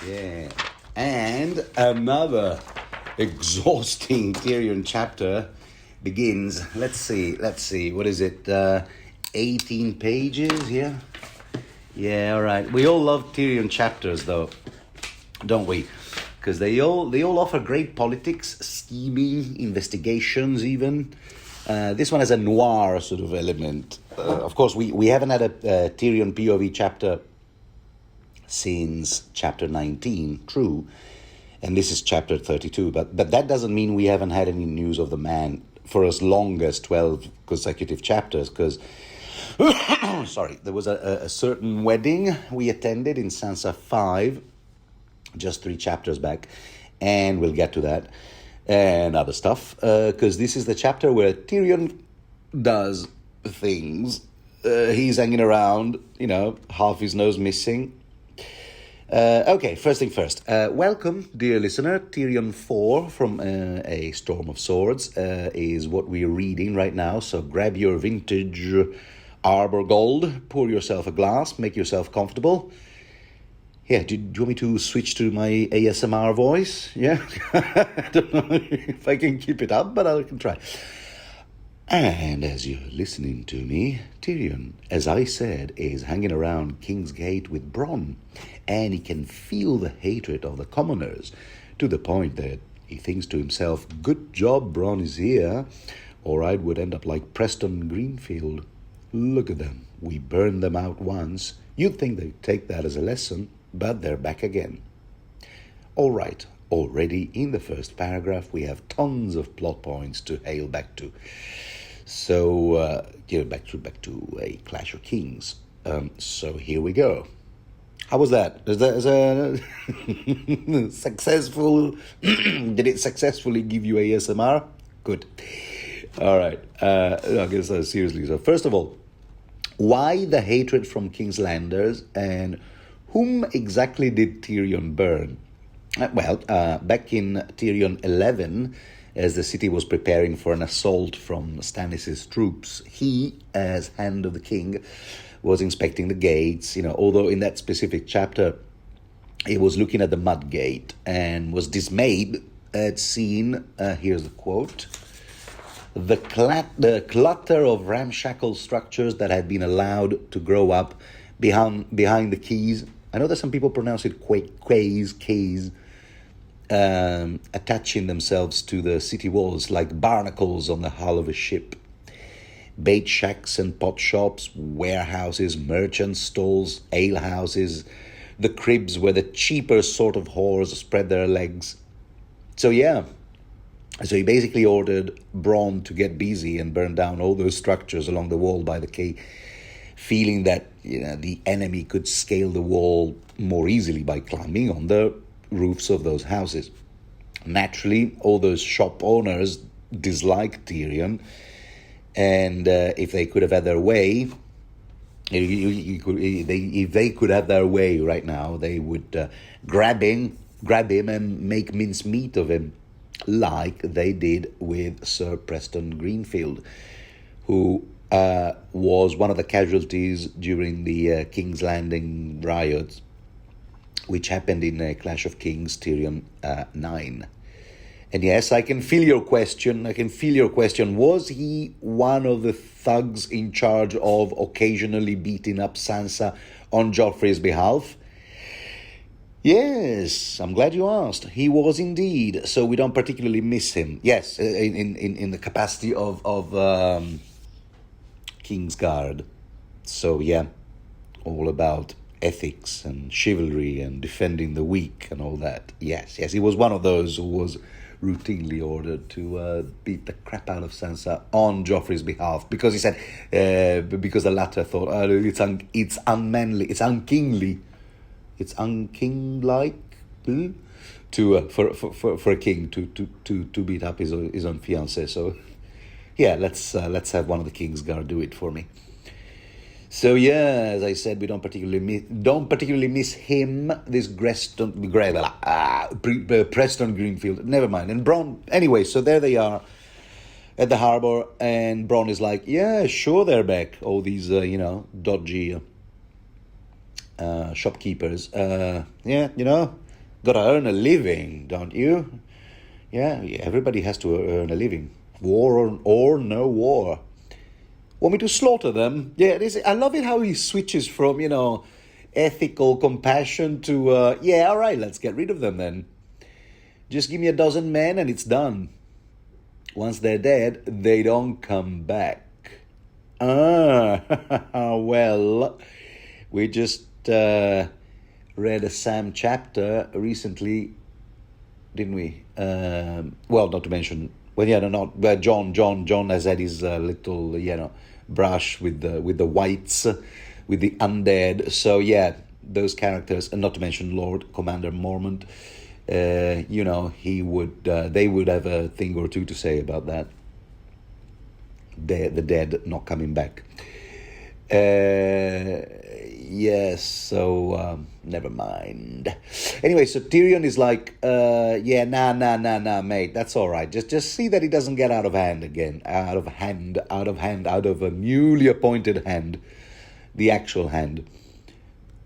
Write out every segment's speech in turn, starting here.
Yeah. And another exhausting Tyrion chapter begins. Let's see. What is it? 18 pages, yeah? Yeah, all right. We all love Tyrion chapters, though, don't we? Because they all offer great politics, scheming, investigations, even. This one has a noir sort of element. Of course, we haven't had a Tyrion POV chapter since chapter 19, true, and this is chapter 32, but that doesn't mean we haven't had any news of the man for as long as 12 consecutive chapters, because sorry, there was a certain wedding we attended in Sansa 5 just 3 chapters back, and we'll get to that and other stuff, because this is the chapter where Tyrion does things. He's hanging around, half his nose missing. Okay, first thing first. Welcome, dear listener. Tyrion IV from A Storm of Swords is what we're reading right now. So grab your vintage Arbor Gold, pour yourself a glass, make yourself comfortable. Yeah, do you want me to switch to my ASMR voice? Yeah? I don't know if I can keep it up, but I can try. And as you're listening to me, Tyrion, as I said, is hanging around King's Gate with Bronn, and he can feel the hatred of the commoners, to the point that he thinks to himself, good job Bronn is here, or I would end up like Preston Greenfield. Look at them, we burned them out once. You'd think they'd take that as a lesson, but they're back again. All right, already in the first paragraph, we have tons of plot points to hail back to. So, back to A Clash of Kings. So here we go. How was that? Is that successful? Did it successfully give you ASMR? Good. All right. I guess seriously. So first of all, why the hatred from King's Landers, and whom exactly did Tyrion burn? Back in Tyrion 11, as the city was preparing for an assault from Stannis' troops, he, as Hand of the King, was inspecting the gates, although in that specific chapter, he was looking at the mud gate and was dismayed at seeing, here's the quote, the clutter of ramshackle structures that had been allowed to grow up behind the quays. I know that some people pronounce it quays, attaching themselves to the city walls like barnacles on the hull of a ship. Bait shacks and pot shops, warehouses, merchant stalls, alehouses, the cribs where the cheaper sort of whores spread their legs. So he basically ordered Bronn to get busy and burn down all those structures along the wall by the quay, feeling that the enemy could scale the wall more easily by climbing on the roofs of those houses. Naturally, all those shop owners disliked Tyrion, and if they could have had their way, if they could have their way right now, they would grab him and make mincemeat of him, like they did with Sir Preston Greenfield, who was one of the casualties during the King's Landing riots, which happened in Clash of Kings, Tyrion 9. And yes, I can feel your question. Was he one of the thugs in charge of occasionally beating up Sansa on Joffrey's behalf? Yes, I'm glad you asked. He was indeed. So we don't particularly miss him. Yes, in the capacity of Kingsguard. So yeah, all about ethics and chivalry and defending the weak and all that. Yes, he was one of those who was routinely ordered to beat the crap out of Sansa on Joffrey's behalf, because he said, because the latter thought, it's unmanly, it's unkingly, it's unkinglike for a king to beat up his own fiancée. So yeah, let's have one of the Kingsguard do it for me. So yeah, as I said, we don't particularly miss him. This Preston Greenfield. Never mind. And Bronn. Anyway, so there they are at the harbor, and Bronn is like, "Yeah, sure, they're back. All these, dodgy shopkeepers. Gotta earn a living, don't you? Yeah, everybody has to earn a living. War or no war. Want me to slaughter them? Yeah, I love it how he switches from, ethical compassion to, all right, let's get rid of them then. Just give me a dozen men and it's done. Once they're dead, they don't come back. Well, we just read a Sam chapter recently, didn't we? Not to mention, John has had his little, brush with the whites, with the undead. So yeah, those characters, and not to mention Lord Commander Mormont. He would, they would have a thing or two to say about that. The dead not coming back. Yes, so never mind. Anyway, so Tyrion is like, nah, mate, that's all right. Just see that he doesn't get out of hand again. Out of a newly appointed hand, the actual hand.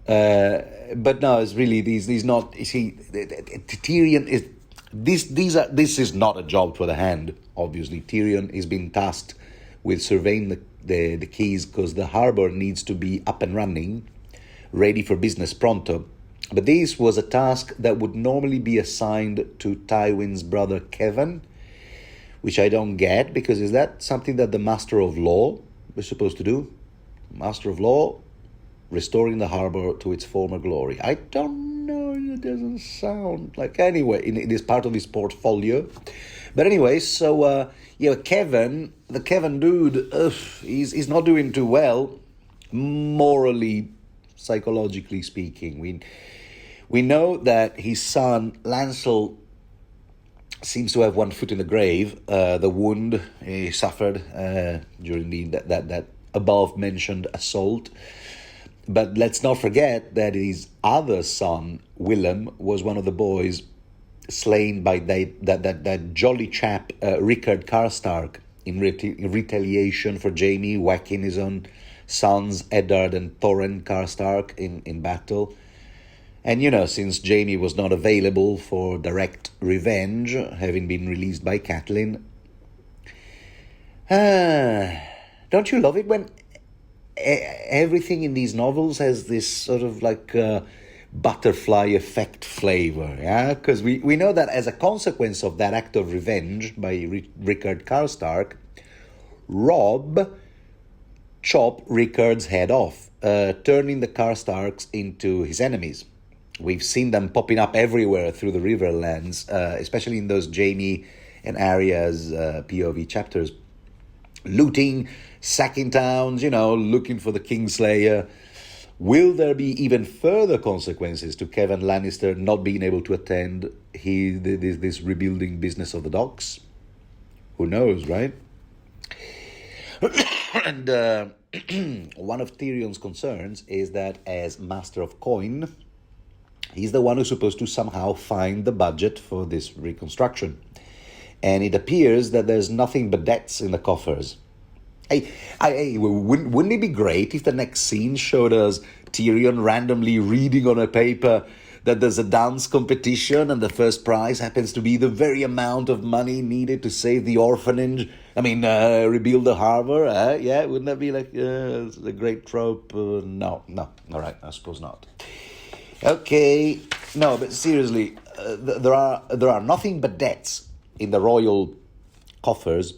But no, it's really these not. You see, Tyrion is this is not a job for the hand. Obviously, Tyrion is being tasked with surveying the keys because the harbor needs to be up and running, ready for business pronto. But this was a task that would normally be assigned to Tywin's brother Kevin, which I don't get, because is that something that the Master of Law was supposed to do? Master of Law, restoring the harbor to its former glory. I don't know, it doesn't sound like... Anyway, it is part of his portfolio. But anyway, so, Kevin, the Kevin dude, he's not doing too well, morally, psychologically speaking. We know that his son, Lancel, seems to have one foot in the grave. The wound he suffered during that above-mentioned assault. But let's not forget that his other son, Willem, was one of the boys slain by that jolly chap, Rickard Karstark, in retaliation for Jaime whacking his own sons, Eddard and Thorin Karstark, in battle. And, since Jaime was not available for direct revenge, having been released by Catelyn, don't you love it when everything in these novels has this sort of like butterfly effect flavor, yeah? Because we know that as a consequence of that act of revenge by Rickard Karstark, Robb chopped Rickard's head off, turning the Karstarks into his enemies. We've seen them popping up everywhere through the Riverlands, especially in those Jaime and Arya's POV chapters, looting, sacking towns, looking for the Kingslayer. Will there be even further consequences to Kevin Lannister not being able to attend this rebuilding business of the docks? Who knows, right? And one of Tyrion's concerns is that as Master of Coin, he's the one who's supposed to somehow find the budget for this reconstruction. And it appears that there's nothing but debts in the coffers. Wouldn't it be great if the next scene showed us Tyrion randomly reading on a paper that there's a dance competition and the first prize happens to be the very amount of money needed to save the orphanage? Rebuild the harbor? Yeah, wouldn't that be like a great trope? No, all right, I suppose not. Okay, no, but seriously, there are nothing but debts in the royal coffers,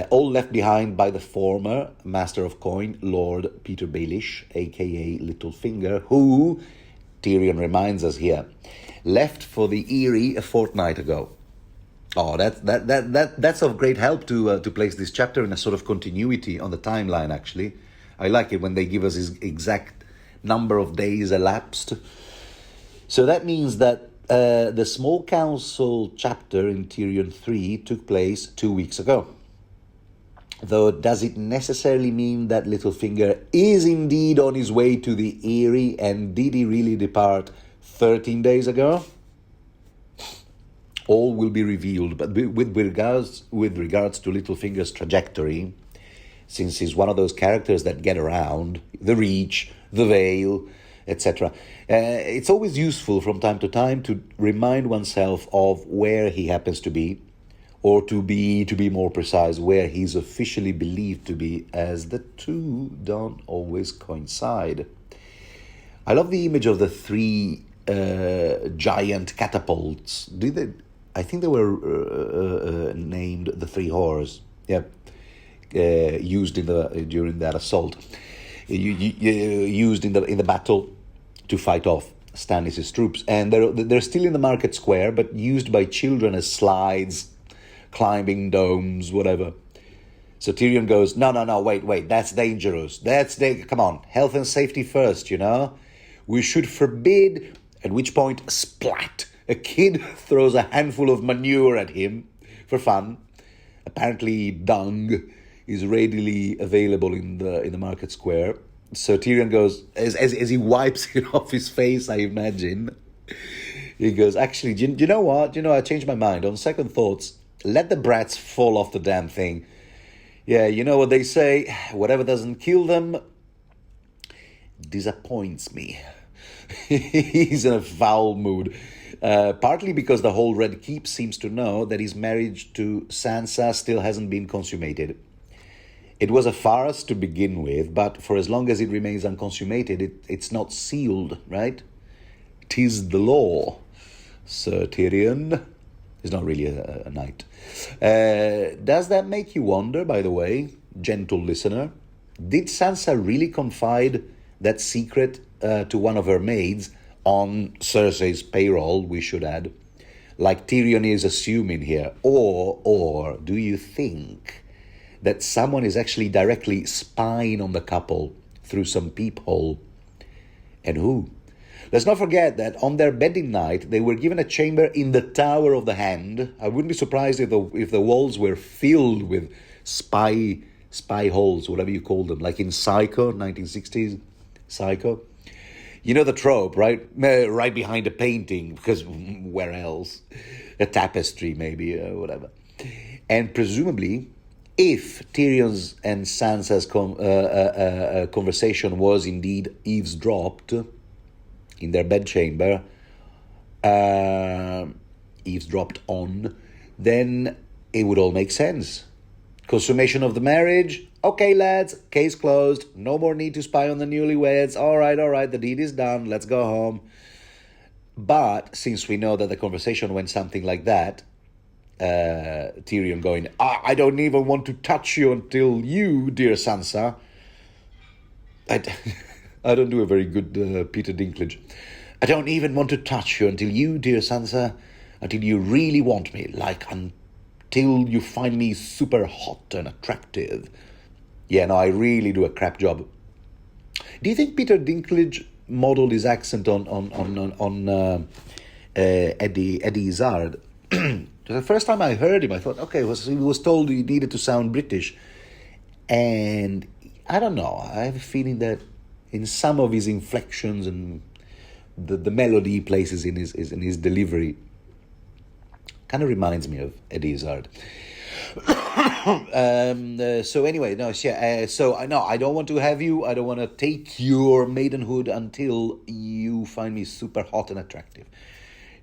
all left behind by the former Master of Coin, Lord Peter Baelish, a.k.a. Littlefinger, who, Tyrion reminds us here, left for the Eyrie a fortnight ago. Oh, that's of great help to place this chapter in a sort of continuity on the timeline, actually. I like it when they give us his exact number of days elapsed. So that means that the Small Council chapter in Tyrion 3 took place 2 weeks ago. Though, does it necessarily mean that Littlefinger is indeed on his way to the Eyrie, and did he really depart 13 days ago? All will be revealed, but with regards to Littlefinger's trajectory, since he's one of those characters that get around, the Reach, the Vale, etc. It's always useful from time to time to remind oneself of where he happens to be, or to be more precise, where he's officially believed to be, as the two don't always coincide. I love the image of the three giant catapults. I think they were named the three whores. Yeah, used during that assault. Used in the battle to fight off Stannis' troops, and they're still in the market square, but used by children as slides, climbing domes, whatever. So Tyrion goes, no, wait, that's dangerous. Come on, health and safety first, We should forbid, at which point, splat, a kid throws a handful of manure at him for fun. Apparently dung is readily available in the market square. So Tyrion goes, as he wipes it off his face, I imagine, he goes, actually, do you know what? I changed my mind. On second thoughts, let the brats fall off the damn thing. Yeah, you know what they say, whatever doesn't kill them disappoints me. He's in a foul mood. Partly because the whole Red Keep seems to know that his marriage to Sansa still hasn't been consummated. It was a farce to begin with, but for as long as it remains unconsummated, it's not sealed, right? 'Tis the law. Sir Tyrion is not really a knight. Does that make you wonder, by the way, gentle listener? Did Sansa really confide that secret to one of her maids, on Cersei's payroll, we should add, like Tyrion is assuming here? Or do you think that someone is actually directly spying on the couple through some peephole? And who? Let's not forget that on their bedding night, they were given a chamber in the Tower of the Hand. I wouldn't be surprised if the walls were filled with spy holes, whatever you call them, like in Psycho, 1960s Psycho. You know the trope, right? Right behind a painting, because where else? A tapestry, maybe, whatever. And presumably, if Tyrion's and Sansa's conversation was indeed eavesdropped in their bedchamber, eavesdropped on, then it would all make sense. Consummation of the marriage. Okay, lads, case closed. No more need to spy on the newlyweds. All right, the deed is done. Let's go home. But since we know that the conversation went something like that, Tyrion going, I don't even want to touch you until you, dear Sansa. I don't do a very good Peter Dinklage. I don't even want to touch you until you, dear Sansa, until you really want me, like until you find me super hot and attractive. Yeah, no, I really do a crap job. Do you think Peter Dinklage modeled his accent on Eddie Izzard? The first time I heard him, I thought, okay, he was told he needed to sound British. And I don't know, I have a feeling that in some of his inflections and the melody he places in his delivery kind of reminds me of Eddie Izzard. So anyway, no, yeah, so I know I don't want to have you. I don't want to take your maidenhood until you find me super hot and attractive.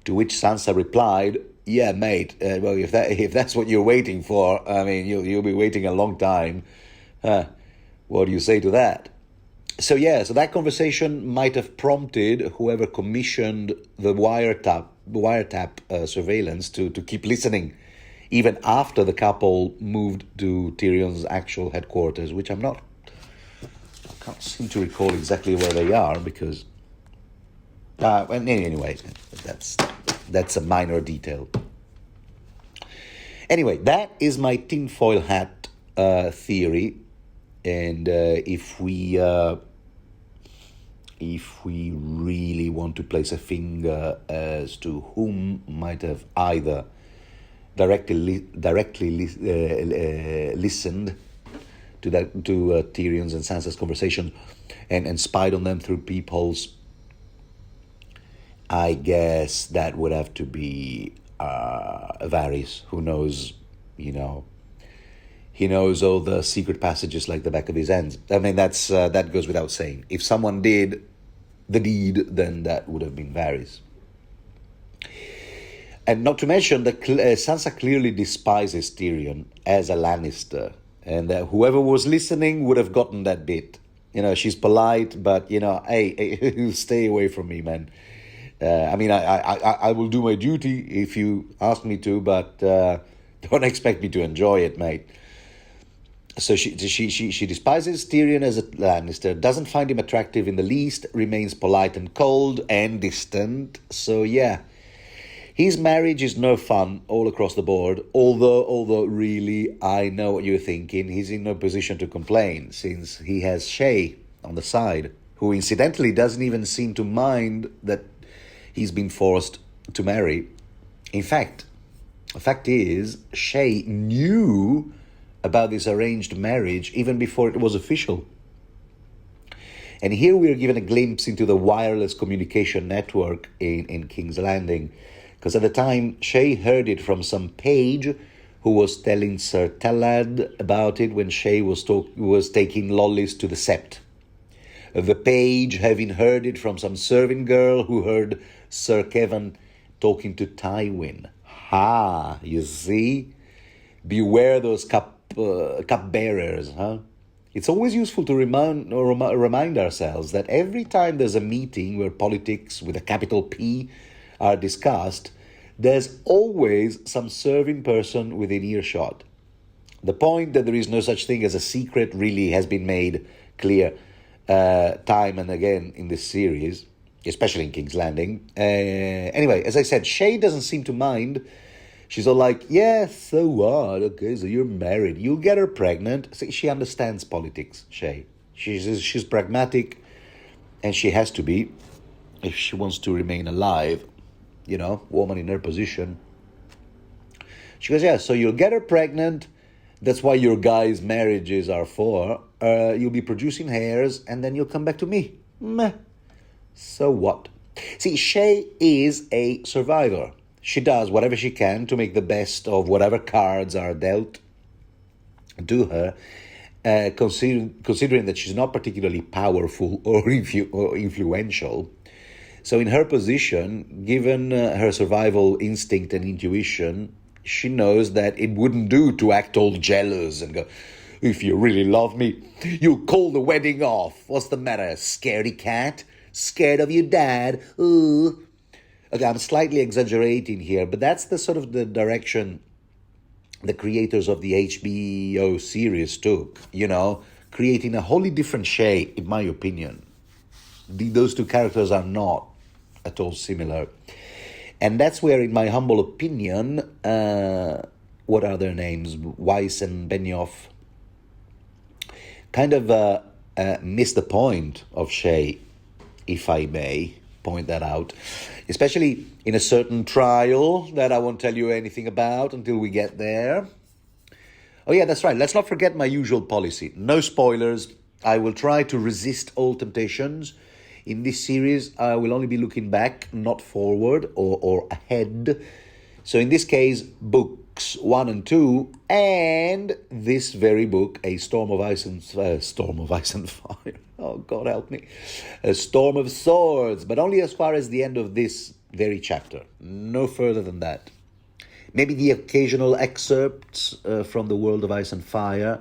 To which Sansa replied, "Yeah, mate. Well, if that's what you're waiting for, I mean, you'll be waiting a long time. What do you say to that?" So that conversation might have prompted whoever commissioned the wiretap surveillance to keep listening, even after the couple moved to Tyrion's actual headquarters, which I can't seem to recall exactly where they are, because anyway, that's a minor detail. Anyway, that is my tinfoil hat theory, and if we really want to place a finger as to whom might have either directly listened to Tyrion's and Sansa's conversation and spied on them through peepholes, I guess that would have to be Varys, who knows, he knows all the secret passages like the back of his hands. I mean, that goes without saying. If someone did, the deed, then that would have been Varys. And not to mention that Sansa clearly despises Tyrion as a Lannister. And whoever was listening would have gotten that bit. She's polite, but, hey, stay away from me, man. I will do my duty if you ask me to, but don't expect me to enjoy it, mate. So she despises Tyrion as a Lannister, doesn't find him attractive in the least, remains polite and cold and distant. So yeah, his marriage is no fun all across the board, although really, I know what you're thinking. He's in no position to complain, since he has Shay on the side, who incidentally doesn't even seem to mind that he's been forced to marry. In fact, the fact is, Shay knew about this arranged marriage even before it was official. And here we are given a glimpse into the wireless communication network in King's Landing, because at the time Shay heard it from some page who was telling Sir Talad about it when Shay was taking lollies to the Sept. The page having heard it from some serving girl who heard Sir Kevin talking to Tywin. You see? Beware those cupbearers, huh? It's always useful to remind ourselves that every time there's a meeting where politics with a capital P are discussed, there's always some serving person within earshot. The point that there is no such thing as a secret really has been made clear time and again in this series, especially in King's Landing. Anyway, as I said, Shay doesn't seem to mind. She's all like, yeah, so what? Okay, so you're married. You'll get her pregnant. See, she understands politics, Shay. She's pragmatic, and she has to be if she wants to remain alive. Woman in her position. She goes, yeah, so you'll get her pregnant. That's why your guys' marriages are for. You'll be producing heirs, and then you'll come back to me. Meh. So what? See, Shay is a survivor. She does whatever she can to make the best of whatever cards are dealt to her, considering that she's not particularly powerful or influential. So in her position, given her survival instinct and intuition, she knows that it wouldn't do to act all jealous and go, if you really love me, you'll call the wedding off. What's the matter, scaredy cat? Scared of your dad? Ooh. Okay, I'm slightly exaggerating here, but that's the sort of the direction the creators of the HBO series took, creating a wholly different Shay, in my opinion. Those two characters are not at all similar. And that's where, in my humble opinion, what are their names? Weiss and Benioff kind of missed the point of Shay, if I may point that out, especially in a certain trial that I won't tell you anything about until we get there. Oh yeah, that's right. Let's not forget my usual policy. No spoilers. I will try to resist all temptations. In this series, I will only be looking back, not forward or ahead. So in this case, books 1 and 2, and this very book, A Storm of Ice and Fire. Oh, God help me. A Storm of Swords, but only as far as the end of this very chapter. No further than that. Maybe the occasional excerpts from the World of Ice and Fire,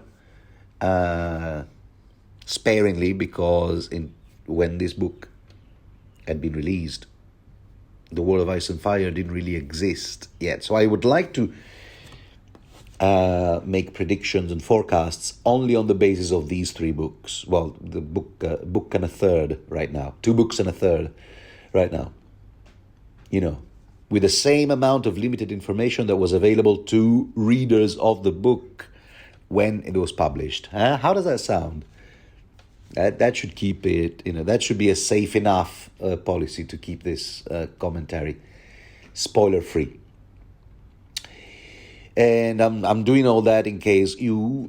sparingly, because when this book had been released, the World of Ice and Fire didn't really exist yet. So I would like to make predictions and forecasts only on the basis of these 3 books. Well, the book and a third right now. 2 books and a third right now. With the same amount of limited information that was available to readers of the book when it was published. How does that sound? That should keep it, that should be a safe enough policy to keep this commentary spoiler-free. And I'm doing all that in case you,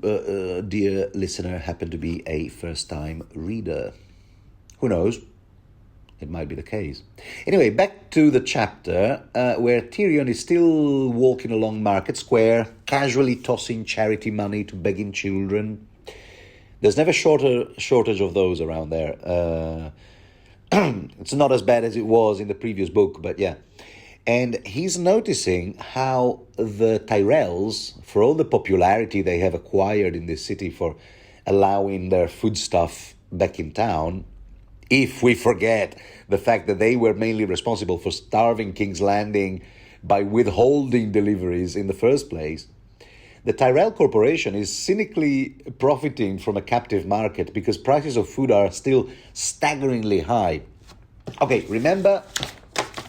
dear listener, happen to be a first-time reader. Who knows? It might be the case. Anyway, back to the chapter where Tyrion is still walking along Market Square, casually tossing charity money to begging children. There's never shortage of those around there. It's not as bad as it was in the previous book, but yeah. And he's noticing how the Tyrells, for all the popularity they have acquired in this city for allowing their foodstuff back in town, if we forget the fact that they were mainly responsible for starving King's Landing by withholding deliveries in the first place, the Tyrell Corporation is cynically profiting from a captive market because prices of food are still staggeringly high. Okay, remember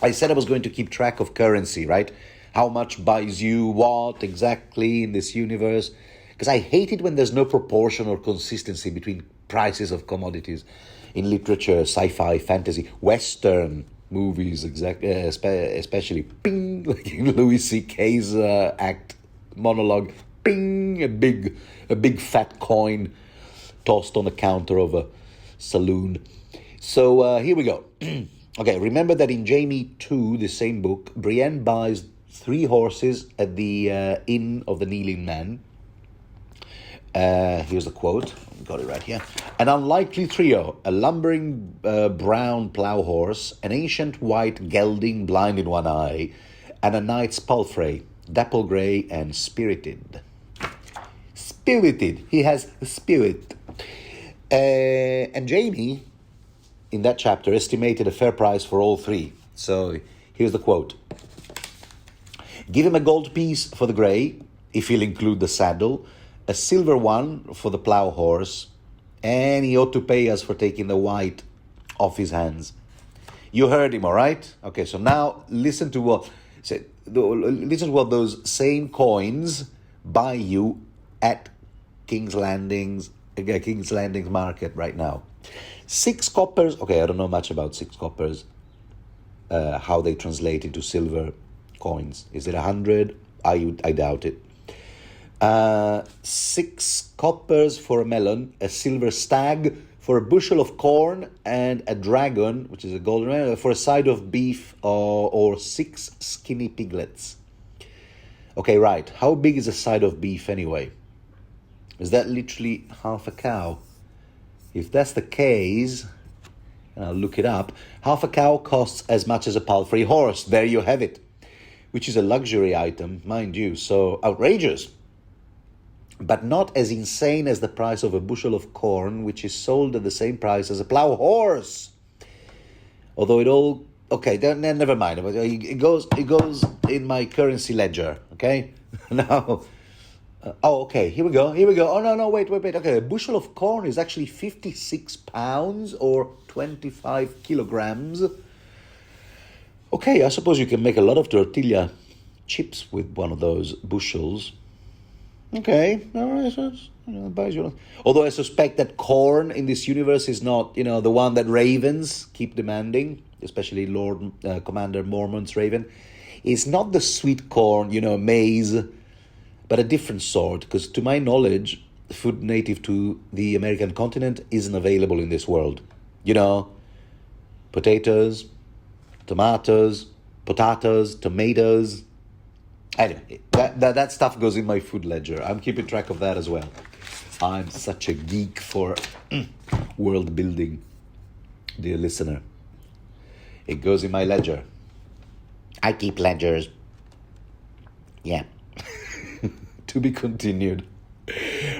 I said I was going to keep track of currency, right? How much buys you what exactly in this universe? Because I hate it when there's no proportion or consistency between prices of commodities in literature, sci-fi, fantasy, Western movies, especially. Ping, like in Louis C.K.'s act monologue. Ping, a big fat coin tossed on the counter of a saloon. So here we go. Okay, remember that in Jamie 2, the same book, Brienne buys 3 horses at the Inn of the Kneeling Man. Here's the quote. Got it right here. An unlikely trio, a lumbering brown plough horse, an ancient white gelding blind in one eye, and a knight's palfrey, dapple grey and spirited. Spirited. He has spirit. And Jamie, in that chapter, estimated a fair price for all 3. So here's the quote. Give him a gold piece for the grey, if he'll include the saddle, a silver one for the plough horse, and he ought to pay us for taking the white off his hands. You heard him, all right? Okay, so now listen to what those same coins buy you at King's Landing's market right now. 6 coppers. Okay, I don't know much about 6 coppers. How they translate into silver coins. Is it 100? I doubt it. 6 coppers for a melon, a silver stag for a bushel of corn, and a dragon, which is a golden, for a side of beef, or 6 skinny piglets. Okay, right. How big is a side of beef anyway? Is that literally half a cow? If that's the case, and I'll look it up, half a cow costs as much as a palfrey horse. There you have it. Which is a luxury item, mind you, so outrageous. But not as insane as the price of a bushel of corn, which is sold at the same price as a plough horse. Although it all... Okay, never mind. It goes in my currency ledger, okay? Now... okay, here we go. Oh, no, wait. Okay, a bushel of corn is actually 56 pounds or 25 kilograms. Okay, I suppose you can make a lot of tortilla chips with one of those bushels. Okay, all right. Although I suspect that corn in this universe is not, the one that ravens keep demanding, especially Lord Commander Mormont's raven. It's not the sweet corn, maize, but a different sort, because to my knowledge, food native to the American continent isn't available in this world. Potatoes, tomatoes, tomatoes. Anyway, that stuff goes in my food ledger. I'm keeping track of that as well. I'm such a geek for world building, dear listener. It goes in my ledger. I keep ledgers. Yeah. To be continued.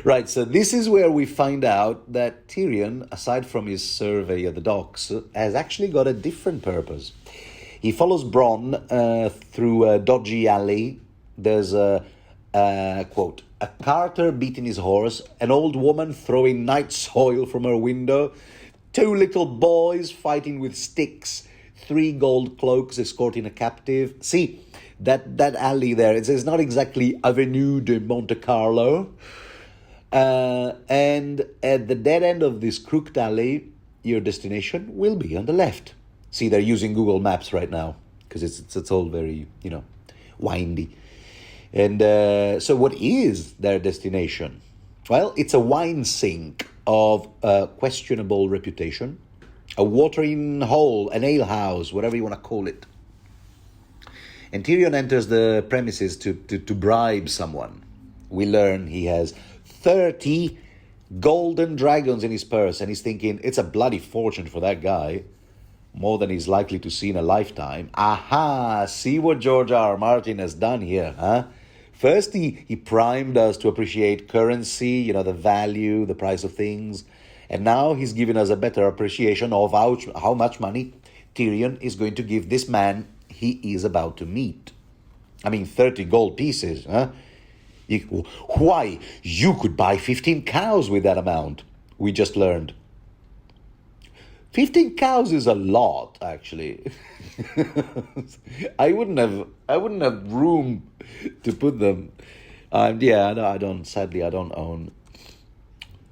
Right, so this is where we find out that Tyrion, aside from his survey of the docks, has actually got a different purpose. He follows Bronn through a dodgy alley. There's a quote, a carter beating his horse, an old woman throwing night soil from her window, 2 little boys fighting with sticks, 3 gold cloaks escorting a captive. See, that alley there, it's not exactly Avenue de Monte Carlo. And at the dead end of this crooked alley, your destination will be on the left. See, they're using Google Maps right now because it's all very, windy. And so what is their destination? Well, it's a wine sink of questionable reputation, a watering hole, an alehouse, whatever you want to call it. And Tyrion enters the premises to bribe someone. We learn he has 30 golden dragons in his purse, and he's thinking, it's a bloody fortune for that guy. more than he's likely to see in a lifetime. Aha! See what George R. R. Martin has done here, huh? First, he primed us to appreciate currency, the value, the price of things. And now he's given us a better appreciation of how much money Tyrion is going to give this man he is about to meet. 30 gold pieces, huh? Why, you could buy 15 cows with that amount, we just learned. 15 cows is a lot, actually. I wouldn't have room to put them. I don't own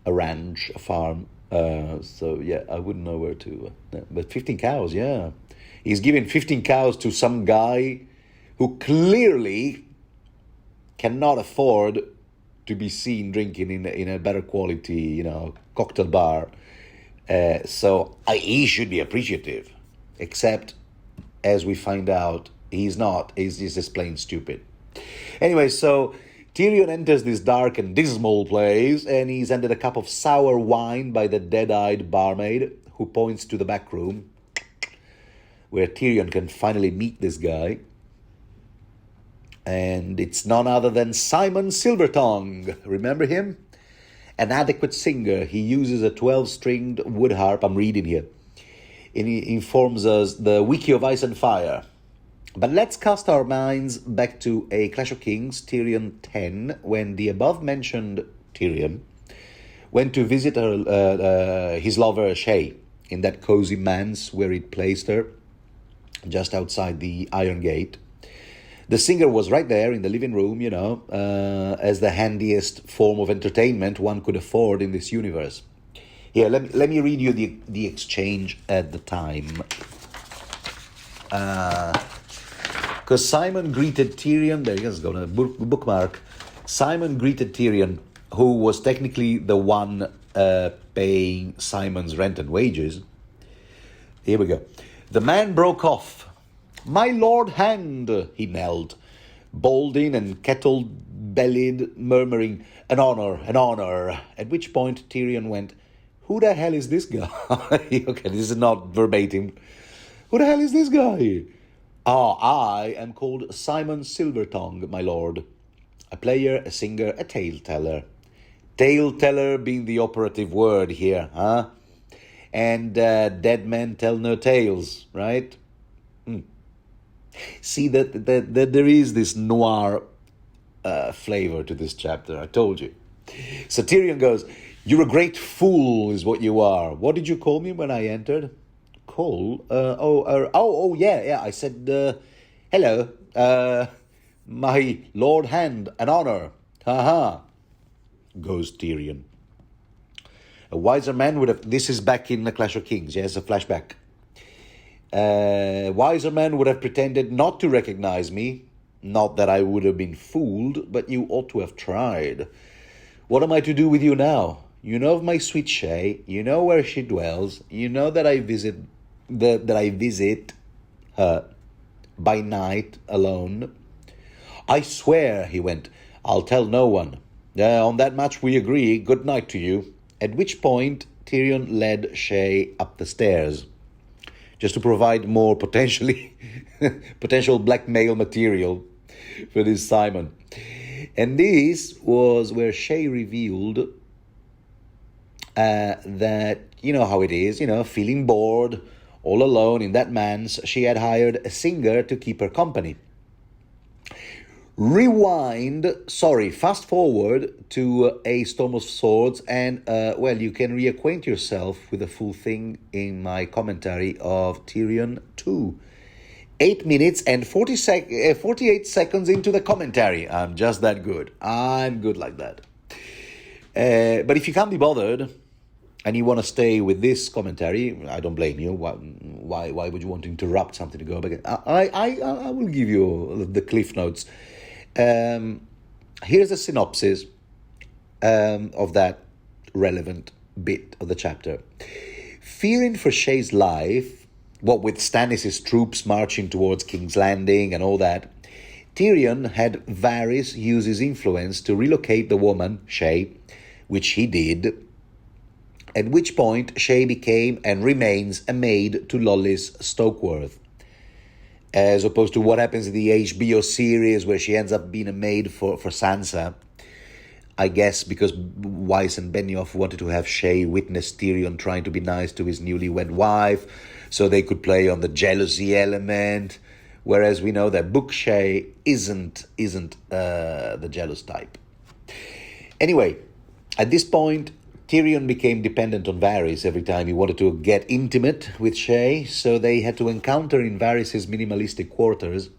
a ranch, a farm. So yeah, I wouldn't know where to. But 15 cows, yeah. He's giving 15 cows to some guy who clearly cannot afford to be seen drinking in a better quality, cocktail bar. So he should be appreciative, except as we find out, he's not. He's just plain stupid. Anyway, so Tyrion enters this dark and dismal place, and he's handed a cup of sour wine by the dead-eyed barmaid, who points to the back room, where Tyrion can finally meet this guy. And it's none other than Simon Silvertongue. Remember him? An adequate singer. He uses a 12-stringed wood harp. I'm reading here. And he informs us the Wiki of Ice and Fire. But let's cast our minds back to A Clash of Kings, Tyrion X, when the above-mentioned Tyrion went to visit his lover Shay in that cozy manse where he'd placed her, just outside the Iron Gate. The singer was right there in the living room, as the handiest form of entertainment one could afford in this universe. Here, let me read you the exchange at the time. Because Simon greeted Tyrion, there he is, got a bookmark. Simon greeted Tyrion, who was technically the one paying Simon's rent and wages. Here we go. The man broke off. "My lord hand," he knelt, balding and kettle-bellied, murmuring, an honor, at which point Tyrion went, "Who the hell is this guy?" Okay, this is not verbatim. "Who the hell is this guy?" "I am called Simon Silvertongue, my lord. A player, a singer, a tale-teller." Tale-teller being the operative word here, huh? And dead men tell no tales, right? See, that there is this noir flavor to this chapter, I told you. So Tyrion goes, "You're a great fool is what you are. What did you call me when I entered?" "Call? Yeah. I said, hello, my lord hand, an honor. Ha, goes Tyrion. A wiser man would have... This is back in the Clash of Kings, yes, a flashback. Wiser man would have pretended not to recognize me. Not that I would have been fooled, but you ought to have tried. What am I to do with you now? You know of my sweet Shay. You know where she dwells. You know that I visit her by night alone. I swear," he went, "I'll tell no one. On that much we agree. Good night to you." At which point Tyrion led Shay up the stairs, just to provide more potential blackmail material for this Simon. And this was where Shay revealed that, you know how it is, feeling bored, all alone in that manse, she had hired a singer to keep her company. Fast forward to A Storm of Swords, and, you can reacquaint yourself with the full thing in my commentary of Tyrion II. 8 minutes and 48 seconds into the commentary. I'm just that good. I'm good like that. But if you can't be bothered, and you want to stay with this commentary, I don't blame you. Why would you want to interrupt something to go back? I will give you the Cliff Notes. Here's a synopsis of that relevant bit of the chapter. Fearing for Shay's life, what with Stannis' troops marching towards King's Landing and all that, Tyrion had Varys use his influence to relocate the woman, Shay, which he did, At which point Shay became and remains a maid to Lollis Stokeworth. As opposed to what happens in the HBO series where she ends up being a maid for Sansa. I guess because Weiss and Benioff wanted to have Shay witness Tyrion trying to be nice to his newlywed wife, so they could play on the jealousy element. Whereas we know that Book Shay isn't the jealous type. Anyway, at this point, Tyrion became dependent on Varys every time he wanted to get intimate with Shay, so they had to encounter in Varys' minimalistic quarters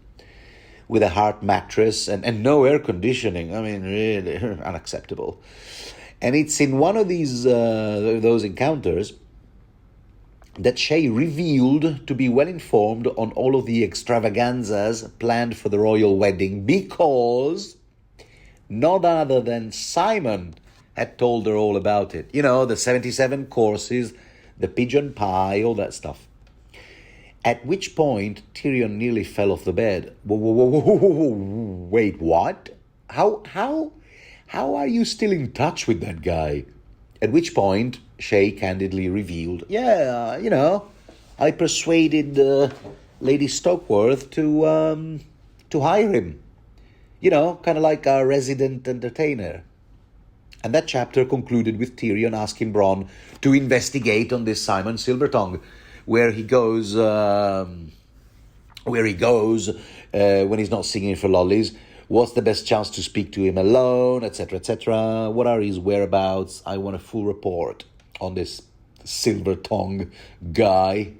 with a hard mattress and no air conditioning. I mean, really unacceptable. And it's in one of those encounters that Shay revealed to be well informed on all of the extravaganzas planned for the royal wedding, because none other than Simon had told her all about it. You know, the 77 courses, the pigeon pie, all that stuff. At which point, Tyrion nearly fell off the bed. Wait, what? How are you still in touch with that guy? At which point, Shay candidly revealed, I persuaded Lady Stokeworth to hire him. Kind of like our resident entertainer. And that chapter concluded with Tyrion asking Bronn to investigate on this Simon Silvertongue, where he goes when he's not singing for lollies. What's the best chance to speak to him alone, etc., etc. What are his whereabouts? I want a full report on this Silvertongue guy.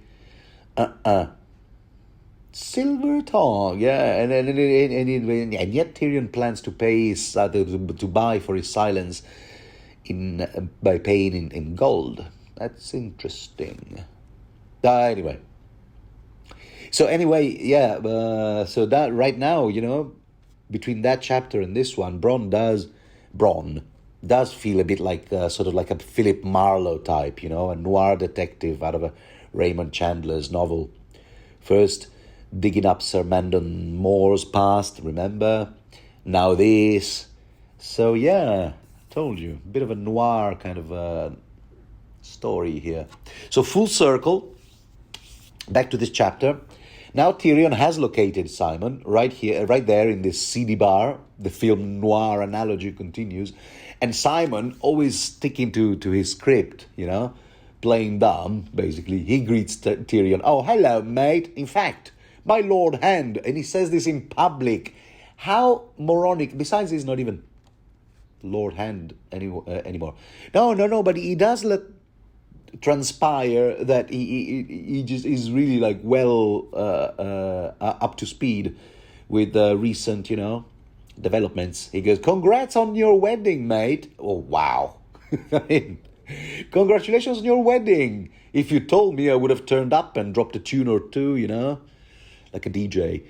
Silvertongue, yeah, and yet Tyrion plans to pay to buy for his silence by paying in gold. That's interesting. Anyway, so that right now, between that chapter and this one, Bronn does feel a bit like sort of like a Philip Marlowe type, a noir detective out of a Raymond Chandler's novel. First, digging up Sir Mandon Moore's past, remember? Now this. So yeah, told you, a bit of a noir kind of story here. So full circle, back to this chapter. Now Tyrion has located Simon right there in this seedy bar. The film noir analogy continues. And Simon, always sticking to his script, playing dumb, basically. He greets Tyrion. Oh, hello, mate. In fact, my Lord Hand. And he says this in public. How moronic. Besides, he's not even Lord Hand anymore. No, but he does let transpire that he just is really like well up to speed with recent developments. He goes, congrats on your wedding, mate. Oh wow. I mean, congratulations on your wedding. If you told me, I would have turned up and dropped a tune or two, like a DJ.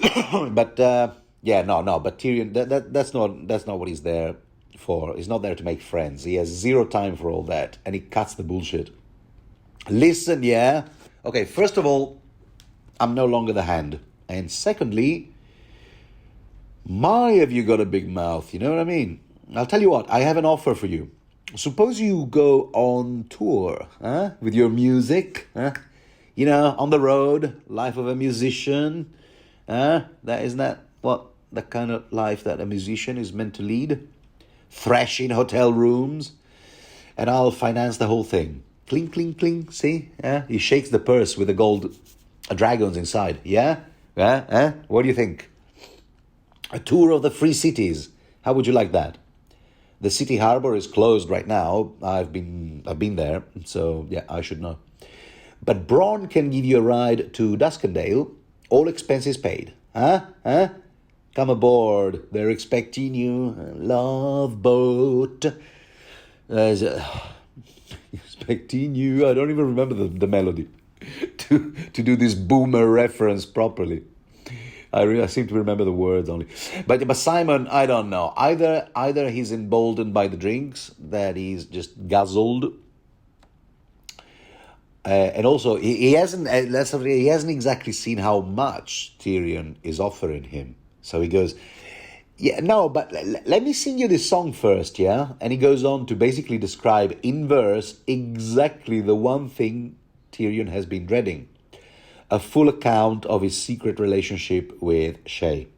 But but Tyrion, that's not what he's there for. He's not there to make friends. He has zero time for all that, and he cuts the bullshit. Listen, yeah. Okay, first of all, I'm no longer the Hand. And secondly, have you got a big mouth, you know what I mean? I'll tell you what, I have an offer for you. Suppose you go on tour, with your music, on the road, life of a musician, isn't that what the kind of life that a musician is meant to lead? Thrash in hotel rooms, and I'll finance the whole thing. Cling, cling, cling, see? He shakes the purse with the gold dragons inside, yeah? What do you think? A tour of the free cities. How would you like that? The city harbor is closed right now. I've been there, so yeah, I should know. But Bronn can give you a ride to Duskendale, all expenses paid. Come aboard. They're expecting you. Love boat. Expecting you. I don't even remember the melody to do this boomer reference properly. I seem to remember the words only. But Simon, I don't know. Either he's emboldened by the drinks that he's just guzzled, and also he hasn't exactly seen how much Tyrion is offering him. So he goes, Yeah, no, but let me sing you this song first, yeah? And he goes on to basically describe in verse exactly the one thing Tyrion has been dreading. A full account of his secret relationship with Shay.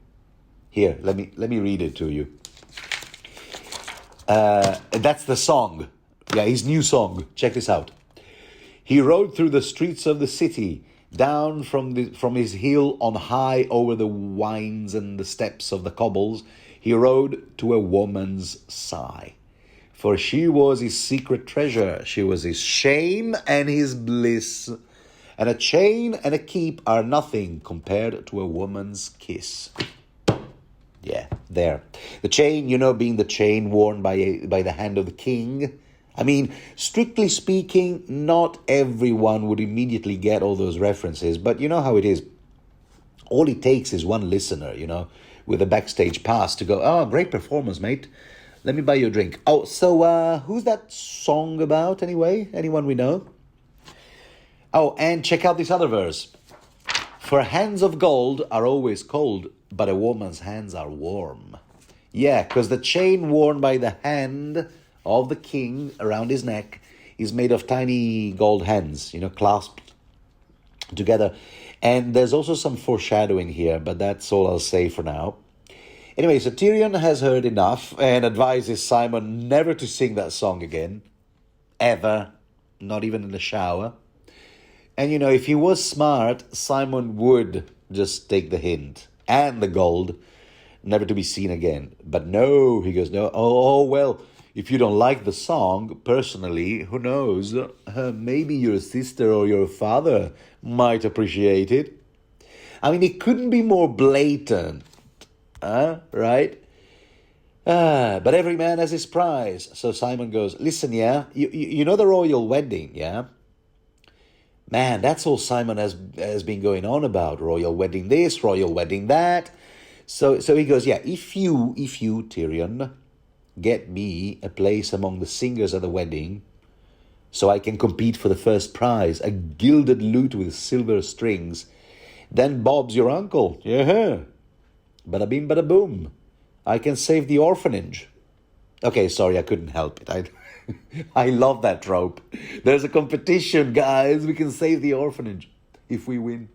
Here, let me read it to you. That's the song. Yeah, his new song. Check this out. He rode through the streets of the city, down from his hill on high over the wines and the steps of the cobbles. He rode to a woman's sigh. For she was his secret treasure. She was his shame and his bliss. And a chain and a keep are nothing compared to a woman's kiss. Yeah, there. The chain, being the chain worn by the hand of the king. I mean, strictly speaking, not everyone would immediately get all those references, but you know how it is. All it takes is one listener, with a backstage pass to go, oh, great performance, mate. Let me buy you a drink. Oh, so who's that song about anyway? Anyone we know? Oh, and check out this other verse. For hands of gold are always cold, but a woman's hands are warm. Yeah, because the chain worn by the hand of the king around his neck is made of tiny gold hands, clasped together. And there's also some foreshadowing here, but that's all I'll say for now. Anyway, so Tyrion has heard enough and advises Simon never to sing that song again. Ever. Not even in the shower. And, if he was smart, Simon would just take the hint and the gold, never to be seen again. But no, he goes, no, oh well, if you don't like the song, personally, who knows, maybe your sister or your father might appreciate it. I mean, it couldn't be more blatant, right? But every man has his price. So Simon goes, listen, yeah, you know the royal wedding, yeah? Man, that's all Simon has been going on about. Royal wedding this, royal wedding that. So he goes, yeah, if you, Tyrion, get me a place among the singers at the wedding so I can compete for the first prize, a gilded lute with silver strings, then Bob's your uncle. Yeah. Bada bing, bada boom. I can save the orphanage. Okay, sorry, I couldn't help it. I love that trope. There's a competition, guys. We can save the orphanage if we win.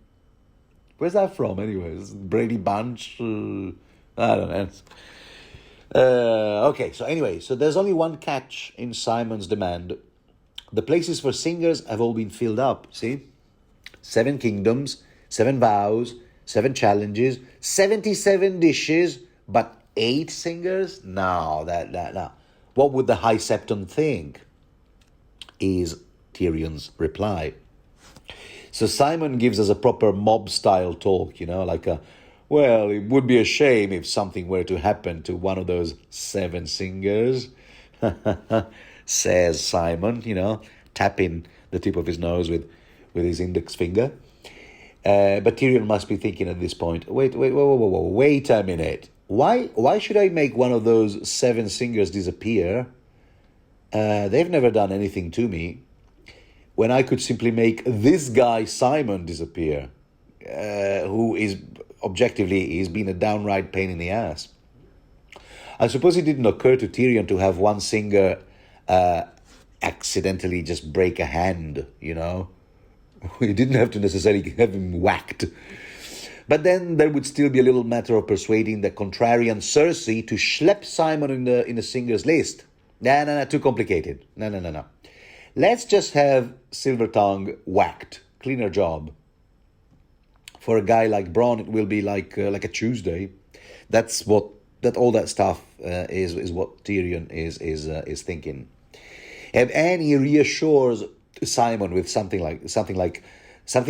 Where's that from, anyways? Brady Bunch? I don't know. Okay, so anyway, so there's only one catch in Simon's demand. The places for singers have all been filled up, see? 7 kingdoms, 7 vows, 7 challenges, 77 dishes, but 8 singers? No, no. What would the High Septon think? Is Tyrion's reply. So Simon gives us a proper mob-style talk, like well, it would be a shame if something were to happen to one of those 7 singers, says Simon, tapping the tip of his nose with his index finger. But Tyrion must be thinking at this point, wait a minute. Why should I make one of those 7 singers disappear? They've never done anything to me. When I could simply make this guy Simon disappear, who is objectively, he's been a downright pain in the ass. I suppose it didn't occur to Tyrion to have one singer accidentally just break a hand, He didn't have to necessarily have him whacked. But then there would still be a little matter of persuading the contrarian Cersei to schlep Simon in the singers list. No, too complicated. No. Let's just have Silvertongue whacked. Cleaner job. For a guy like Bronn, it will be like a Tuesday. That's what all that stuff is what Tyrion is thinking. And he reassures Simon with something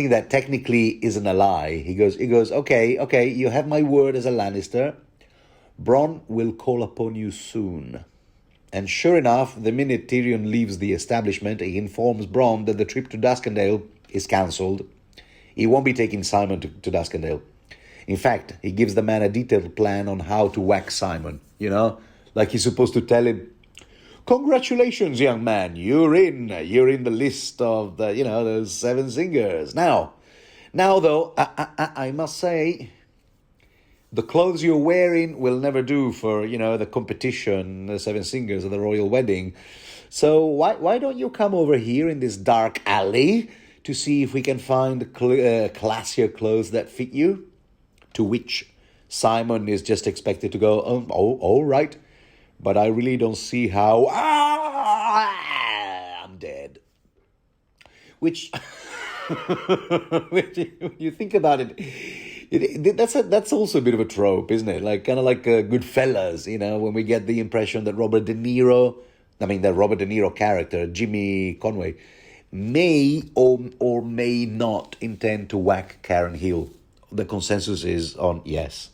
that technically isn't a lie. He goes, okay, you have my word as a Lannister. Bronn will call upon you soon. And sure enough, the minute Tyrion leaves the establishment, he informs Bronn that the trip to Duskendale is cancelled. He won't be taking Simon to Duskendale. In fact, he gives the man a detailed plan on how to whack Simon, Like he's supposed to tell him, congratulations, young man, you're in the list of those 7 singers. Now though, I must say, The clothes you're wearing will never do for, the competition, the Seven Singers, or the royal wedding. So why don't you come over here in this dark alley to see if we can find classier clothes that fit you? To which Simon is just expected to go, oh, all right. But I really don't see how. I'm dead. Which, when you think about it, that's also a bit of a trope, isn't it? Like kind of like Goodfellas, when we get the impression that the Robert De Niro character, Jimmy Conway, may or may not intend to whack Karen Hill. The consensus is on yes,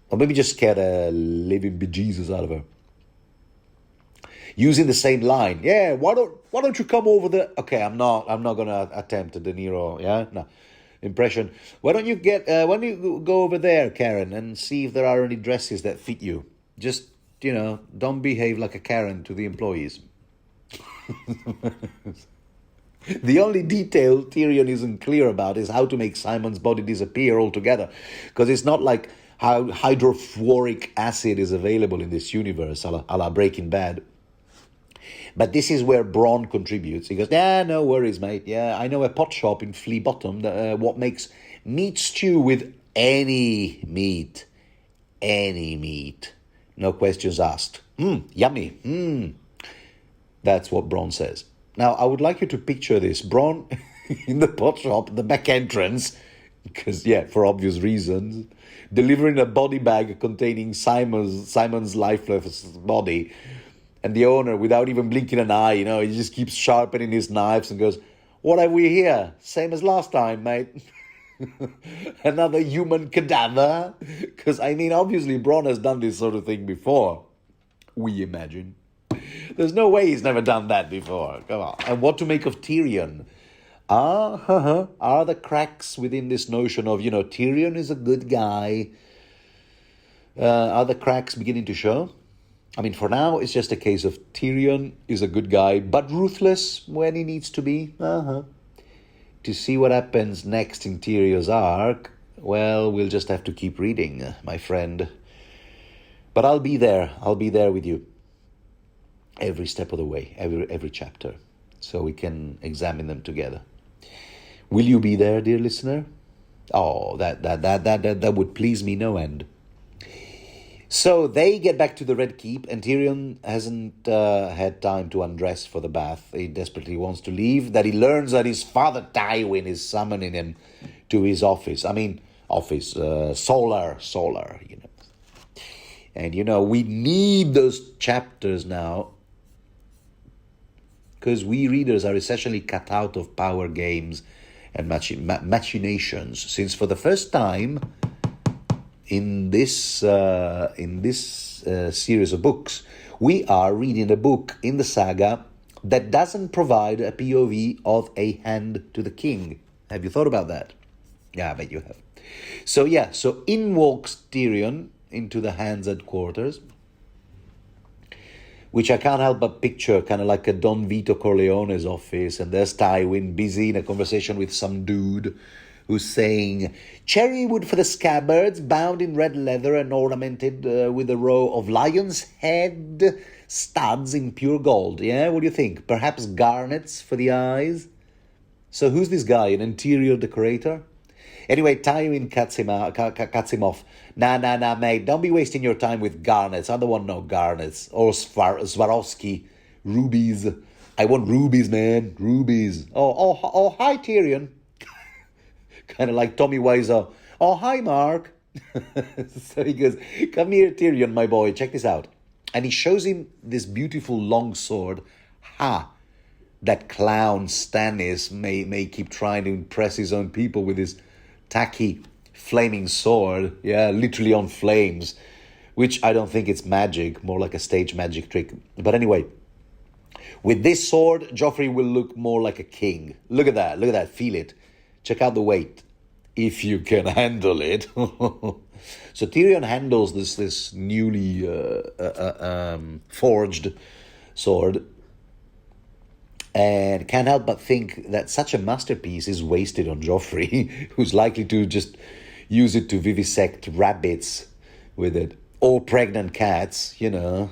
or maybe just scare the living bejesus out of her. Using the same line, yeah. Why don't you come over there? Okay, I'm not gonna attempt a De Niro, impression. Why don't you go over there, Karen, and see if there are any dresses that fit you? Just don't behave like a Karen to the employees. The only detail Tyrion isn't clear about is how to make Simon's body disappear altogether, because it's not like how hydrofluoric acid is available in this universe, a la Breaking Bad. But this is where Bronn contributes. He goes, no worries, mate. Yeah, I know a pot shop in Flea Bottom that what makes meat stew with any meat. Any meat. No questions asked. Yummy. That's what Bronn says. Now, I would like you to picture this. Bronn in the pot shop, the back entrance, because, for obvious reasons, delivering a body bag containing Simon's lifeless body. And the owner, without even blinking an eye, he just keeps sharpening his knives and goes, what have we here? Same as last time, mate. Another human cadaver? Because, obviously Bronn has done this sort of thing before. We imagine. There's no way he's never done that before. Come on. And what to make of Tyrion? Are the cracks within this notion of, Tyrion is a good guy? Are the cracks beginning to show? For now, it's just a case of Tyrion is a good guy, but ruthless when he needs to be. To see what happens next in Tyrion's arc, well, we'll just have to keep reading, my friend. But I'll be there. I'll be there with you. Every step of the way, every chapter, so we can examine them together. Will you be there, dear listener? Oh, that would please me no end. So they get back to the Red Keep, and Tyrion hasn't had time to undress for the bath. He desperately wants to leave. That he learns that his father Tywin is summoning him to his office. Solar. And we need those chapters now, because we readers are essentially cut out of power games and machinations. Since for the first time in this series of books, we are reading a book in the saga that doesn't provide a POV of a hand to the king. Have you thought about that? Yeah, I bet you have. So in walks Tyrion into the Hand's headquarters, which I can't help but picture kind of like a Don Vito Corleone's office, and there's Tywin busy in a conversation with some dude who's saying, cherry wood for the scabbards, bound in red leather and ornamented with a row of lion's head studs in pure gold. Yeah, what do you think? Perhaps garnets for the eyes? So who's this guy, an interior decorator? Anyway, Tywin cuts him off. Nah, mate, don't be wasting your time with garnets. I don't want no garnets. Or Swarovski. Rubies. I want rubies, man. Rubies. Oh, hi, Tyrion. Kind of like Tommy Wiseau. Oh, hi, Mark. So he goes, come here, Tyrion, my boy. Check this out. And he shows him this beautiful long sword. That clown Stannis may keep trying to impress his own people with his tacky flaming sword, literally on flames, which I don't think it's magic, more like a stage magic trick. But anyway, with this sword, Joffrey will look more like a king. Look at that, feel it. Check out the weight, if you can handle it. So Tyrion handles this newly forged sword, and can't help but think that such a masterpiece is wasted on Joffrey, who's likely to just, use it to vivisect rabbits with it, or pregnant cats, you know.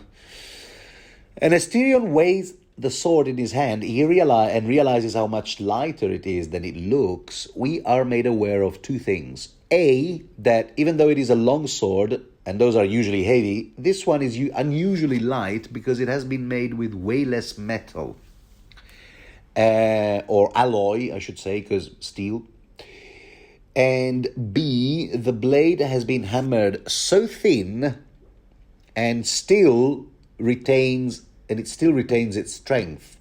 And as Tyrion weighs the sword in his hand, he realizes how much lighter it is than it looks. We are made aware of two things. A, that even though it is a long sword, and those are usually heavy, this one is unusually light because it has been made with way less metal. Or alloy, I should say, because steel. And B, the blade has been hammered so thin and still retains its strength.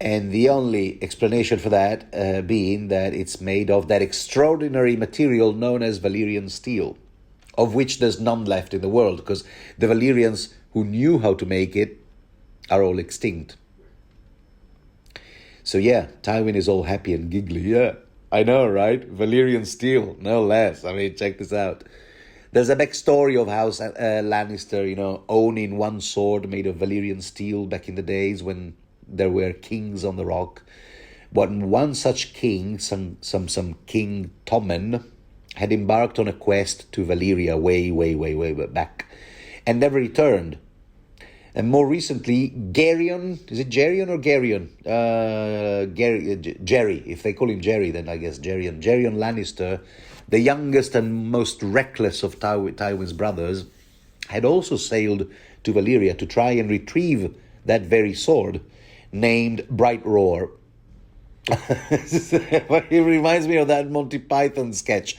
And the only explanation for that being that it's made of that extraordinary material known as Valyrian steel, of which there's none left in the world, because the Valyrians who knew how to make it are all extinct. So yeah, Tywin is all happy and giggly. Yeah, I know, right? Valyrian steel, no less. I mean, check this out. There's a backstory of House Lannister, you know, owning one sword made of Valyrian steel back in the days when there were kings on the rock. But one such king, some King Tommen, had embarked on a quest to Valyria way back, and never returned. And more recently, Geryon, is it Geryon or Geryon? Jerry, if they call him Jerry, then I guess Geryon. Geryon Lannister, the youngest and most reckless of Tywin's brothers, had also sailed to Valyria to try and retrieve that very sword, named Bright Roar. It reminds me of that Monty Python sketch.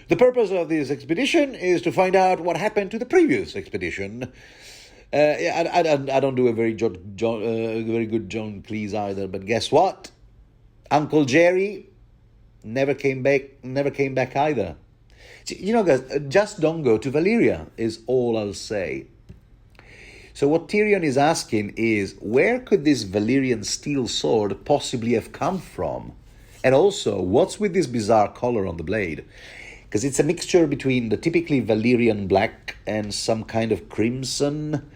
The purpose of this expedition is to find out what happened to the previous expedition. I don't do a very good John Cleese either, but guess what? Uncle Jerry never came back either. See, you know, guys, just don't go to Valyria is all I'll say. So what Tyrion is asking is, where could this Valyrian steel sword possibly have come from? And also, what's with this bizarre color on the blade? Because it's a mixture between the typically Valyrian black and some kind of crimson.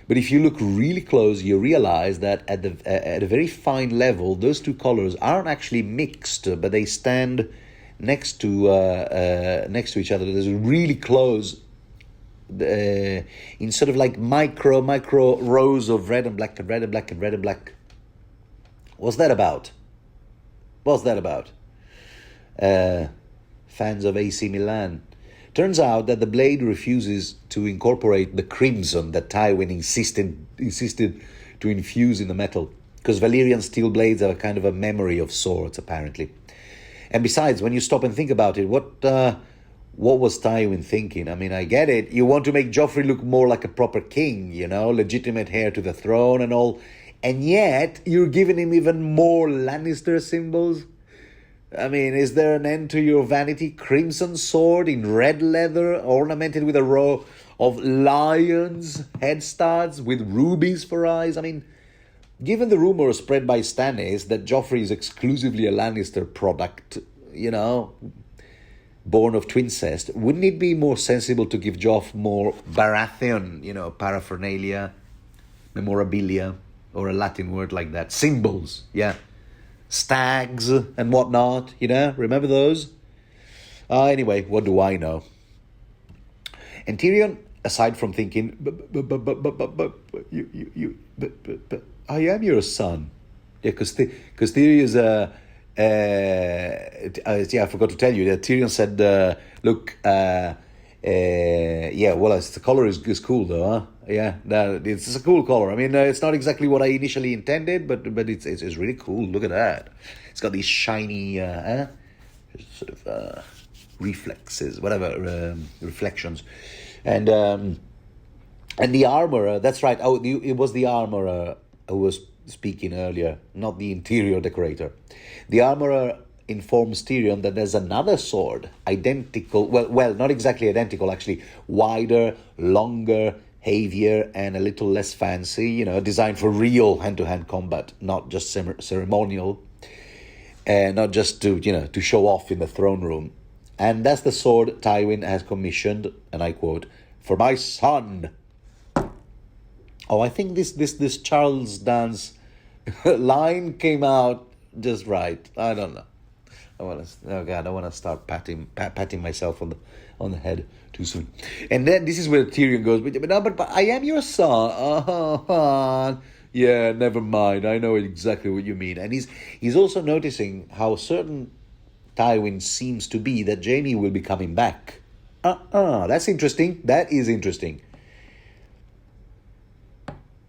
But if you look really close, you realize that at a very fine level, those two colors aren't actually mixed, but they stand next to each other. There's a really close, in sort of like micro rows of red and black and red and black and red and black. What's that about? Fans of AC Milan. Turns out that the blade refuses to incorporate the crimson that Tywin insisted to infuse in the metal, because Valyrian steel blades are kind of a memory of swords, apparently. And besides, when you stop and think about it, what was Tywin thinking? I mean, I get it. You want to make Joffrey look more like a proper king, you know, legitimate heir to the throne and all, and yet you're giving him even more Lannister symbols. I mean, is there an end to your vanity? Crimson sword in red leather, ornamented with a row of lions' head studs with rubies for eyes. I mean, given the rumor spread by Stannis that Joffrey is exclusively a Lannister product, you know, born of twincest, wouldn't it be more sensible to give Joff more Baratheon, you know, paraphernalia, memorabilia, or a Latin word like that? Symbols, yeah. Stags and whatnot, you know, remember those? Anyway, what do I know? And Tyrion, aside from thinking, but I am your son. Yeah, because Tyrion is I forgot to tell you that Tyrion said, look, yeah, well, the color is cool though, huh? Yeah, it's a cool color. I mean, it's not exactly what I initially intended, but it's really cool. Look at that. It's got these shiny, sort of reflexes, whatever, reflections, and the armorer. That's right. Oh, it was the armorer who was speaking earlier, not the interior decorator. The armorer informs Tyrion that there's another sword, identical. Well, not exactly identical, actually. Wider, longer, heavier, and a little less fancy, you know, designed for real hand-to-hand combat, not just ceremonial, and not just to show off in the throne room. And that's the sword Tywin has commissioned, and I quote, "for my son." Oh, I think this Charles Dance line came out just right. I don't know. I don't want to start patting myself on the head too soon. And then this is where Tyrion goes, but I am your son. Yeah, never mind. I know exactly what you mean. And he's also noticing how certain Tywin seems to be that Jaime will be coming back. That's interesting. That is interesting.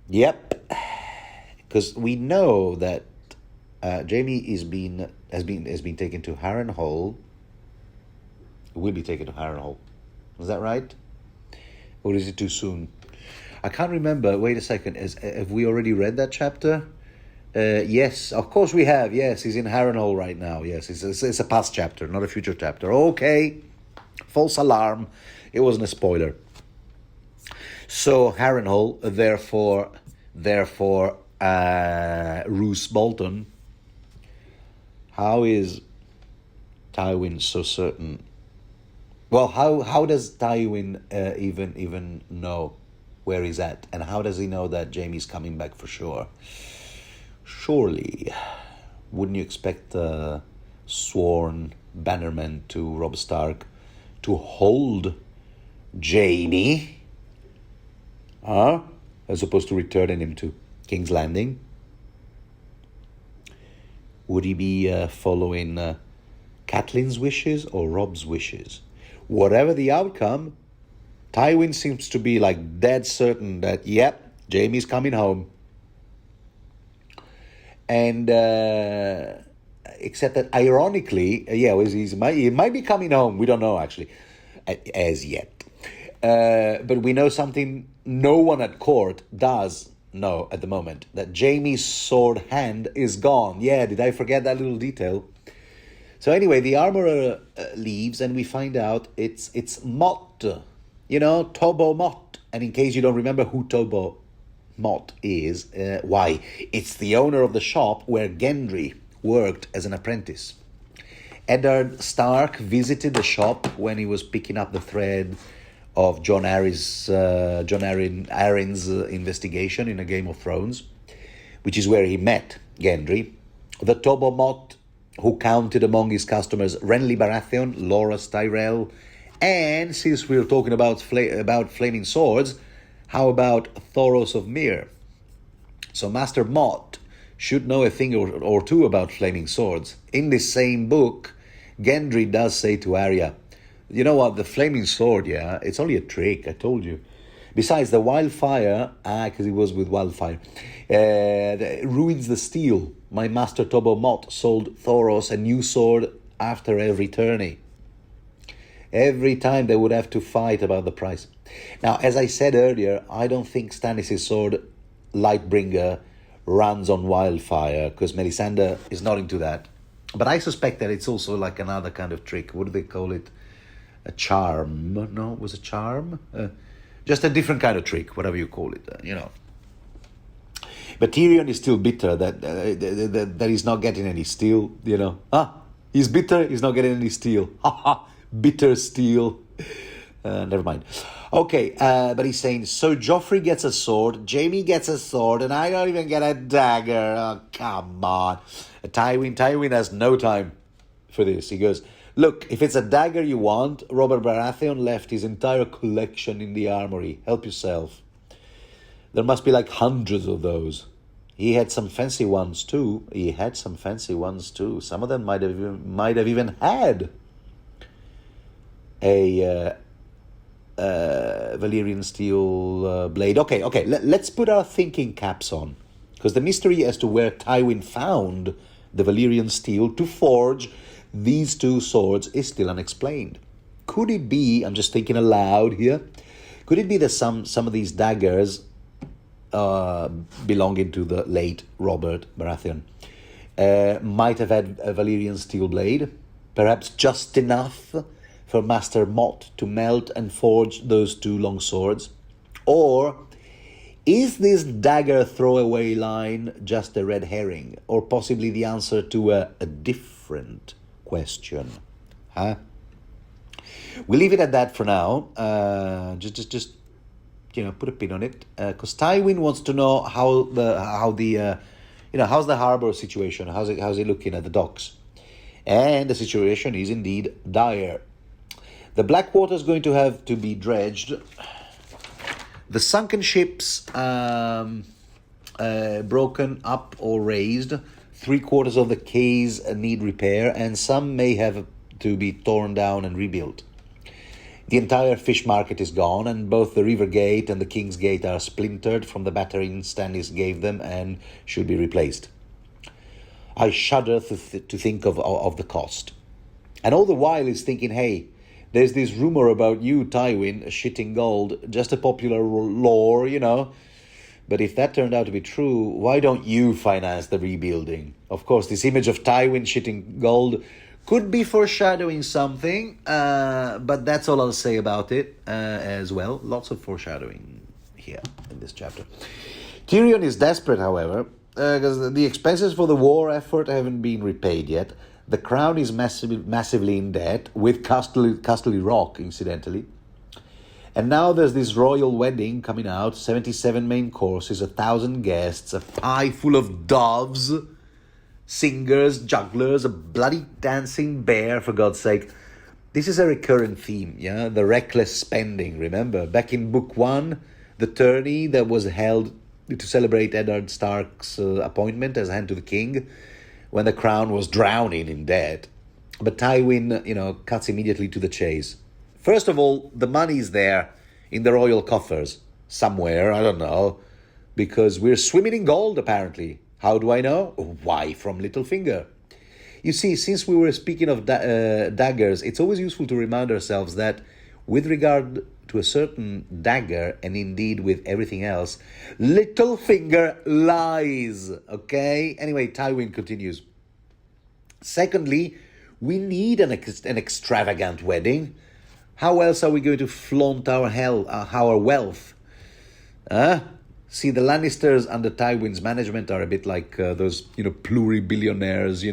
Yep, because we know that Jaime has been taken to Harrenhal. Will be taken to Harrenhal. Is that right? Or is it too soon? I can't remember. Wait a second. Have we already read that chapter? Yes, of course we have. Yes, he's in Harrenhal right now. Yes, it's a past chapter, not a future chapter. Okay, false alarm. It wasn't a spoiler. So Harrenhal, therefore, Roose Bolton. How is Tywin so certain? Well, how does Tywin even know where he's at, and how does he know that Jaime's coming back for sure? Surely, wouldn't you expect the sworn bannerman to Robb Stark to hold Jaime? As opposed to returning him to King's Landing? Would he be following Catelyn's wishes or Robb's wishes? Whatever the outcome, Tywin seems to be like dead certain that, yep, Jaime's coming home. And except that ironically, he might be coming home. We don't know actually, as yet. But we know something no one at court does know at the moment, that Jaime's sword hand is gone. Yeah, did I forget that little detail? So anyway, the armorer leaves and we find out it's Mott, Tobo Mott. And in case you don't remember who Tobo Mott is, why? It's the owner of the shop where Gendry worked as an apprentice. Eddard Stark visited the shop when he was picking up the thread of John Arryn's investigation in A Game of Thrones, which is where he met Gendry. The Tobo Mott, who counted among his customers Renly Baratheon, Loras Tyrell, and since we're talking about flaming swords, how about Thoros of Myr? So Master Mott should know a thing or two about flaming swords. In this same book, Gendry does say to Arya, you know what, the flaming sword, it's only a trick, I told you. Besides, the wildfire, because it was with wildfire, ruins the steel. My master Tobo Mott sold Thoros a new sword after every tourney. Every time they would have to fight about the price. Now, as I said earlier, I don't think Stannis' sword, Lightbringer, runs on wildfire, because Melisandre is not into that. But I suspect that it's also like another kind of trick. What do they call it? A charm? No, it was a charm? Just a different kind of trick, whatever you call it, But Tyrion is still bitter that he's not getting any steel, He's bitter, he's not getting any steel. Bitter steel. Never mind. Okay, but he's saying, so Joffrey gets a sword, Jaime gets a sword, and I don't even get a dagger. Oh, come on. Tywin has no time for this. He goes, look, if it's a dagger you want, Robert Baratheon left his entire collection in the armory. Help yourself. There must be like hundreds of those. He had some fancy ones too. Some of them might have even had a Valyrian steel blade. Okay, let's put our thinking caps on, because the mystery as to where Tywin found the Valyrian steel to forge these two swords is still unexplained. Could it be, I'm just thinking aloud here, could it be that some of these daggers belonging to the late Robert Baratheon might have had a Valyrian steel blade, perhaps just enough for Master Mott to melt and forge those two long swords? Or is this dagger throwaway line just a red herring, or possibly the answer to a different question? We'll leave it at that for now. Just put a pin on it, because Tywin wants to know how's the harbor situation, how's it looking at the docks, And the situation is indeed dire. The Blackwater is going to have to be dredged. The sunken ships broken up or raised. 3/4 of the quays need repair, and some may have to be torn down and rebuilt. The entire fish market is gone, and both the River Gate and the King's Gate are splintered from the battering Stannis gave them and should be replaced. I shudder to think of the cost. And all the while he's thinking, hey, there's this rumor about you, Tywin, shitting gold, just a popular lore, But if that turned out to be true, why don't you finance the rebuilding? Of course, this image of Tywin shitting gold could be foreshadowing something, but that's all I'll say about it as well. Lots of foreshadowing here in this chapter. Tyrion is desperate, however, because the expenses for the war effort haven't been repaid yet. The crown is massively in debt, with Castle Rock, incidentally. And now there's this royal wedding coming out, 77 main courses, 1,000 guests, a pie full of doves, singers, jugglers, a bloody dancing bear, for God's sake. This is a recurrent theme, yeah? The reckless spending, remember? Back in Book 1, the tourney that was held to celebrate Eddard Stark's appointment as Hand to the King, when the crown was drowning in debt. But Tywin, cuts immediately to the chase. First of all, the money's there in the royal coffers. Somewhere, I don't know. Because we're swimming in gold, apparently. How do I know? Why, from Littlefinger. You see, since we were speaking of daggers, it's always useful to remind ourselves that with regard to a certain dagger, and indeed with everything else, Littlefinger lies, okay? Anyway, Tywin continues. Secondly, we need an extravagant wedding. How else are we going to flaunt our wealth? See, the Lannisters under Tywin's management are a bit like those, pluri-billionaires,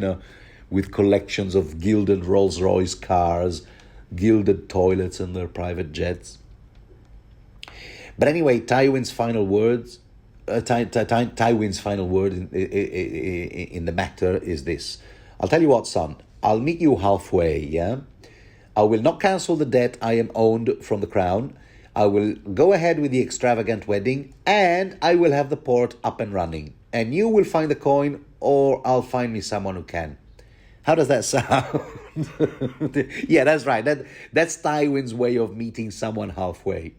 with collections of gilded Rolls-Royce cars, gilded toilets and their private jets. But anyway, Tywin's final word in the matter is this. I'll tell you what, son. I'll meet you halfway, yeah? I will not cancel the debt I am owed from the crown. I will go ahead with the extravagant wedding, and I will have the port up and running. And you will find the coin, or I'll find me someone who can. How does that sound? Yeah, that's right. That's Tywin's way of meeting someone halfway.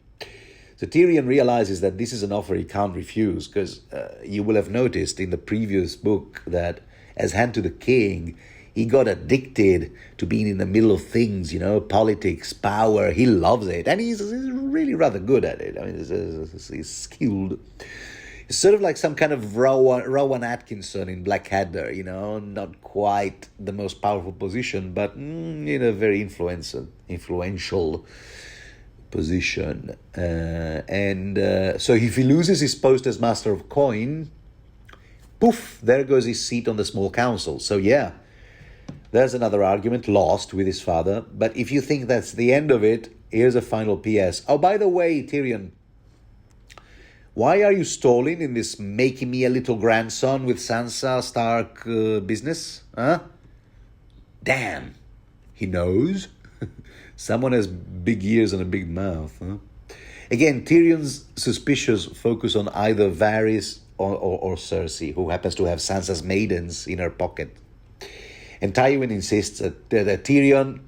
So Tyrion realizes that this is an offer he can't refuse, because you will have noticed in the previous book that as Hand to the King, he got addicted to being in the middle of things, politics, power. He loves it, and he's really rather good at it. I mean, he's skilled. It's sort of like some kind of Rowan Atkinson in Blackadder, not quite the most powerful position, but in a very influential position. So if he loses his post as Master of Coin, poof, there goes his seat on the small council. So yeah, there's another argument lost with his father. But if you think that's the end of it, here's a final PS. Oh, by the way, Tyrion, why are you stalling in this making me a little grandson with Sansa Stark business? Huh? Damn, he knows. Someone has big ears and a big mouth. Huh? Again, Tyrion's suspicious focus on either Varys or Cersei, who happens to have Sansa's maidens in her pocket. And Tywin insists that Tyrion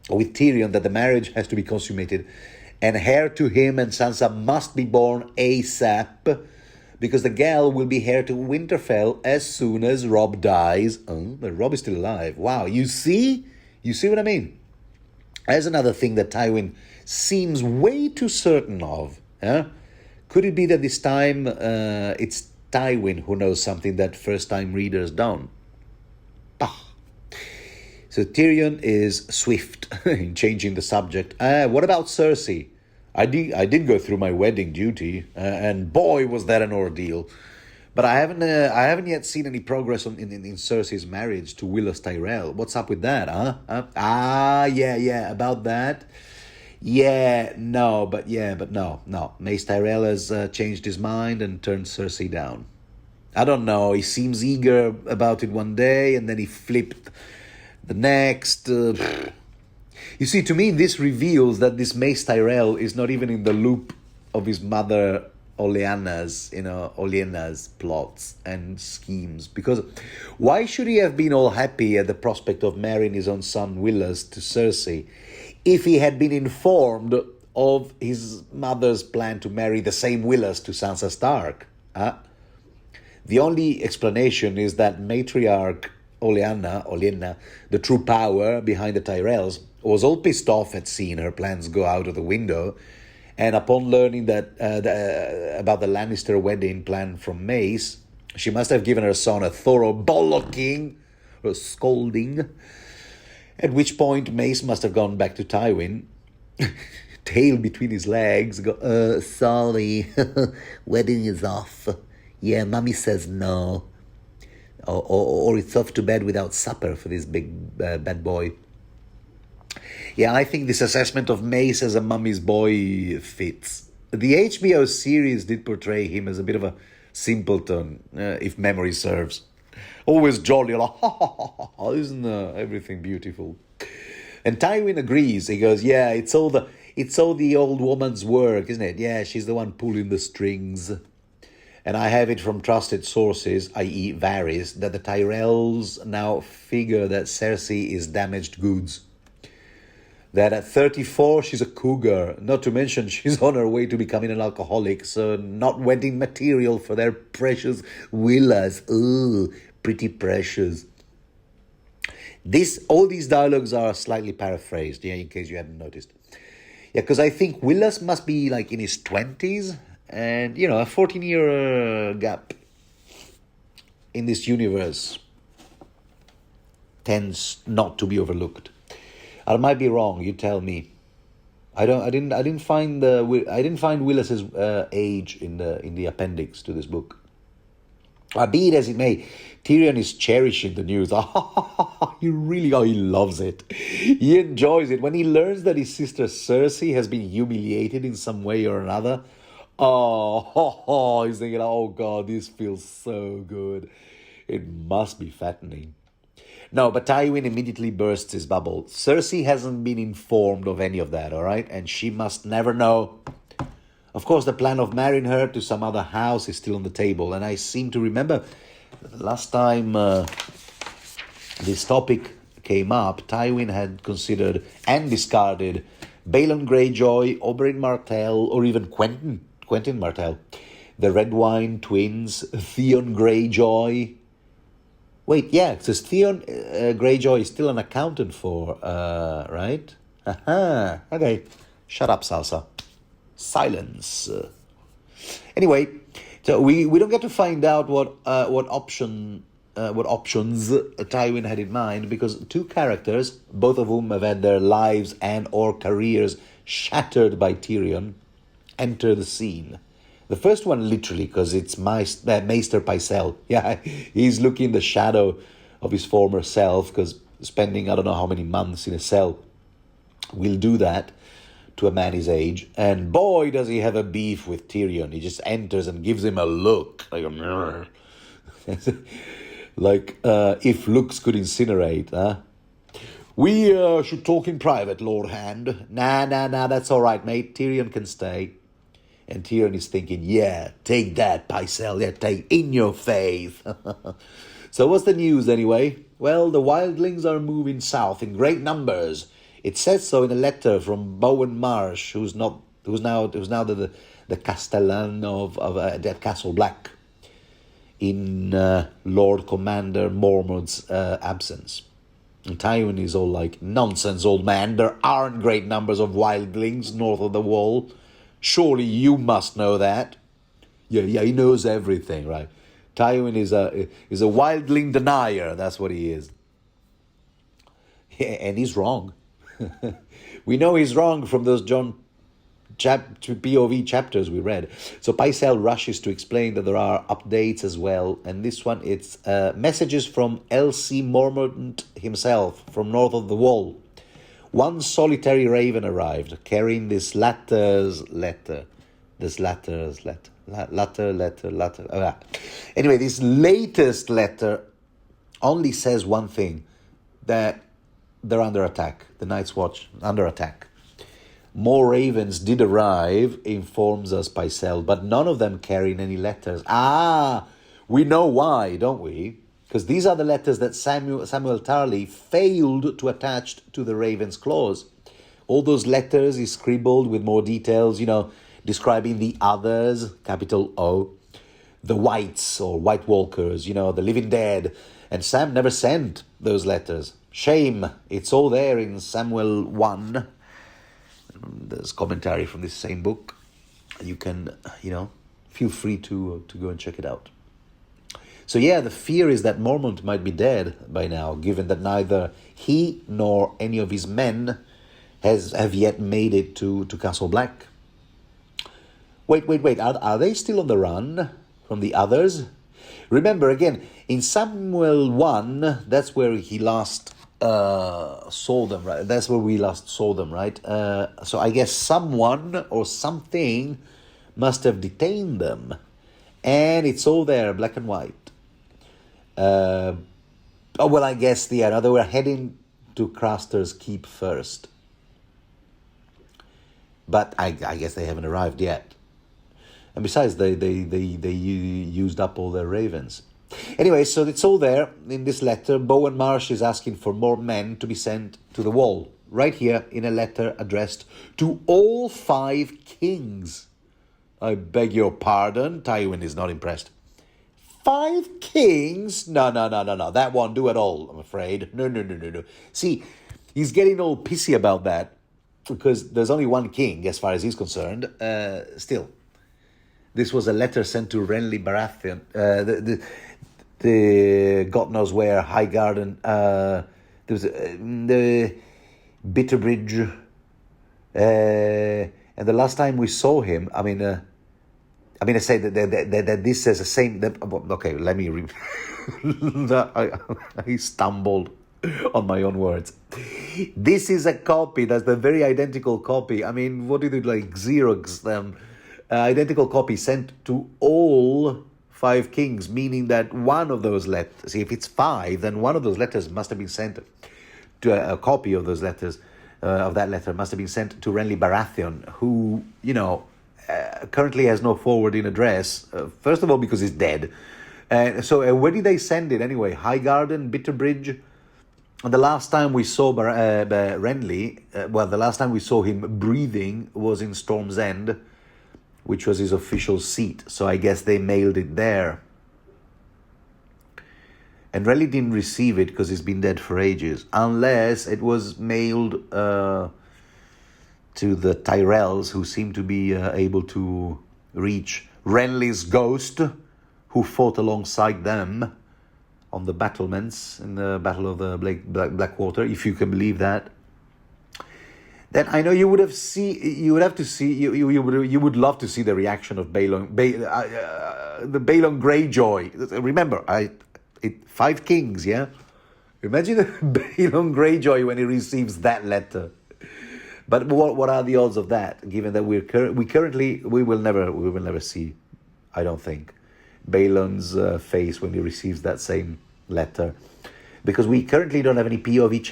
that the marriage has to be consummated, and heir to him and Sansa must be born ASAP, because the gal will be heir to Winterfell as soon as Robb dies. Oh, but Robb is still alive. Wow, you see? You see what I mean? There's another thing that Tywin seems way too certain of. Could it be that this time it's Tywin who knows something that first-time readers don't? So Tyrion is swift in changing the subject. What about Cersei? I did go through my wedding duty, and boy, was that an ordeal. But I haven't yet seen any progress in Cersei's marriage to Willas Tyrell. What's up with that, huh? Yeah, about that. But no. Mace Tyrell has changed his mind and turned Cersei down. I don't know. He seems eager about it one day, and then he flipped The next... You see, to me, this reveals that this Mace Tyrell is not even in the loop of his mother Olenna's plots and schemes. Because why should he have been all happy at the prospect of marrying his own son Willas to Cersei if he had been informed of his mother's plan to marry the same Willas to Sansa Stark? The only explanation is that matriarch Olenna, the true power behind the Tyrells, was all pissed off at seeing her plans go out of the window, and upon learning that about the Lannister wedding plan from Mace, she must have given her son a thorough bollocking, or scolding, at which point Mace must have gone back to Tywin, tail between his legs, go, sorry, wedding is off. Yeah, Mummy says no. Or it's off to bed without supper for this big bad boy. Yeah, I think this assessment of Mace as a mummy's boy fits. The HBO series did portray him as a bit of a simpleton, if memory serves. Always jolly, like, isn't everything beautiful? And Tywin agrees. He goes, yeah, it's all the old woman's work, isn't it? Yeah, she's the one pulling the strings. And I have it from trusted sources, i.e. Varys, that the Tyrells now figure that Cersei is damaged goods. That at 34, she's a cougar. Not to mention, she's on her way to becoming an alcoholic, so not wedding material for their precious Willas. Ooh, pretty precious. All these dialogues are slightly paraphrased, yeah, in case you hadn't noticed. Yeah, because I think Willas must be like in his 20s, and, a 14-year gap in this universe tends not to be overlooked. I might be wrong. You tell me. I didn't find Willis's age in the appendix to this book. Be it as it may, Tyrion is cherishing the news. He loves it. He enjoys it when he learns that his sister Cersei has been humiliated in some way or another. He's thinking, oh God, this feels so good. It must be fattening. No, but Tywin immediately bursts his bubble. Cersei hasn't been informed of any of that, all right? And she must never know. Of course, the plan of marrying her to some other house is still on the table. And I seem to remember last time this topic came up, Tywin had considered and discarded Balon Greyjoy, Oberyn Martell, or even Quentin Martell. The Redwyne twins, Theon Greyjoy. Wait, yeah, it says Theon Greyjoy is still an accountant for, right? Okay. Shut up, Salsa. Silence. Anyway, so we don't get to find out what options Tywin had in mind, because two characters, both of whom have had their lives and or careers shattered by Tyrion, enter the scene. The first one literally, because it's Maester Pycelle. Yeah, he's looking in the shadow of his former self, because spending I don't know how many months in a cell will do that to a man his age. And boy, does he have a beef with Tyrion. He just enters and gives him a look. Like if looks could incinerate, huh? We should talk in private, Lord Hand. Nah, that's all right, mate. Tyrion can stay. And Tyrion is thinking, yeah, take that, Pycelle. Yeah, take in your face. So what's the news anyway? Well, the wildlings are moving south in great numbers. It says so in a letter from Bowen Marsh, who's now the Castellan of that Castle Black, in Lord Commander Mormont's absence. And Tywin is all like, nonsense, old man. There aren't great numbers of wildlings north of the wall. Surely you must know that. Yeah, he knows everything, right? Tywin is a wildling denier. That's what he is. Yeah, and he's wrong. We know he's wrong from those John POV chapters we read. So Pycelle rushes to explain that there are updates as well. And this one, it's messages from L.C. Mormont himself from north of the wall. One solitary raven arrived, carrying this latter's letter. Anyway, this latest letter only says one thing, that they're under attack. The Night's Watch, under attack. More ravens did arrive, informs us Pycelle, but none of them carrying any letters. Ah, we know why, don't we? Because these are the letters that Samuel Tarly failed to attach to the raven's claws. All those letters he scribbled with more details, describing the others, capital O, the whites or White Walkers, the living dead. And Sam never sent those letters. Shame. It's all there in Samuel 1. There's commentary from this same book. You can, feel free to go and check it out. So yeah, the fear is that Mormont might be dead by now, given that neither he nor any of his men have yet made it to Castle Black. Wait. Are they still on the run from the others? Remember, again, in Samuel 1, that's where he last saw them, right? That's where we last saw them, right? So I guess someone or something must have detained them. And it's all there, black and white. I guess, they were heading to Craster's Keep first. But I guess they haven't arrived yet. And besides, they used up all their ravens. Anyway, so it's all there in this letter. Bowen Marsh is asking for more men to be sent to the wall. Right here in a letter addressed to all 5 kings. I beg your pardon. Tywin is not impressed. 5 kings? No. That won't do at all, I'm afraid. No. See, he's getting all pissy about that because there's only one king as far as he's concerned. Still. This was a letter sent to Renly Baratheon, the God knows where, High Garden. There was the Bitterbridge, and the last time we saw him, I say that this says the same. Okay, let me. I stumbled on my own words. This is a copy. That's the very identical copy. What did it Xerox them? Identical copy sent to all 5 kings, meaning that one of those letters, see, if it's 5, then one of those letters must have been sent to a copy of those letters, of that letter must have been sent to Renly Baratheon, who, currently has no forwarding address, first of all, because he's dead. So where did they send it anyway? High Garden, Bitterbridge? And the last time we saw Renly, the last time we saw him breathing was in Storm's End, which was his official seat. So I guess they mailed it there. And Renly didn't receive it because he's been dead for ages, unless it was mailed to the Tyrells, who seem to be able to reach Renly's ghost, who fought alongside them on the battlements in the Battle of the Blackwater, if you can believe that. Then I know you would love to see the reaction of the Balon Greyjoy. Remember, 5 kings, yeah. Imagine Balon Greyjoy when he receives that letter. But what are the odds of that? Given that we will never see, I don't think, Balon's face when he receives that same letter. Because we currently don't have any POV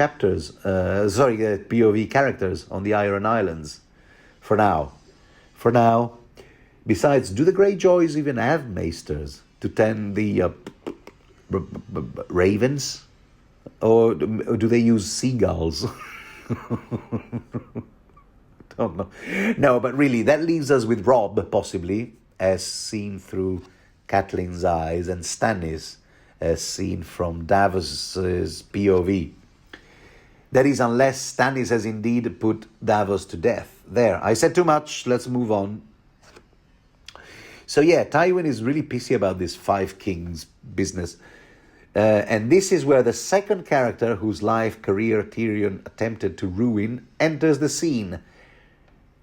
POV characters on the Iron Islands. For now. Besides, do the Greyjoys even have maesters to tend the ravens? Or do they use seagulls? Don't know. No, but really, that leaves us with Robb, possibly, as seen through Catelyn's eyes, and Stannis, as seen from Davos's POV. That is, unless Stannis has indeed put Davos to death. There, I said too much, let's move on. So yeah, Tywin is really pissy about this 5 kings business. And this is where the second character whose life career Tyrion attempted to ruin enters the scene.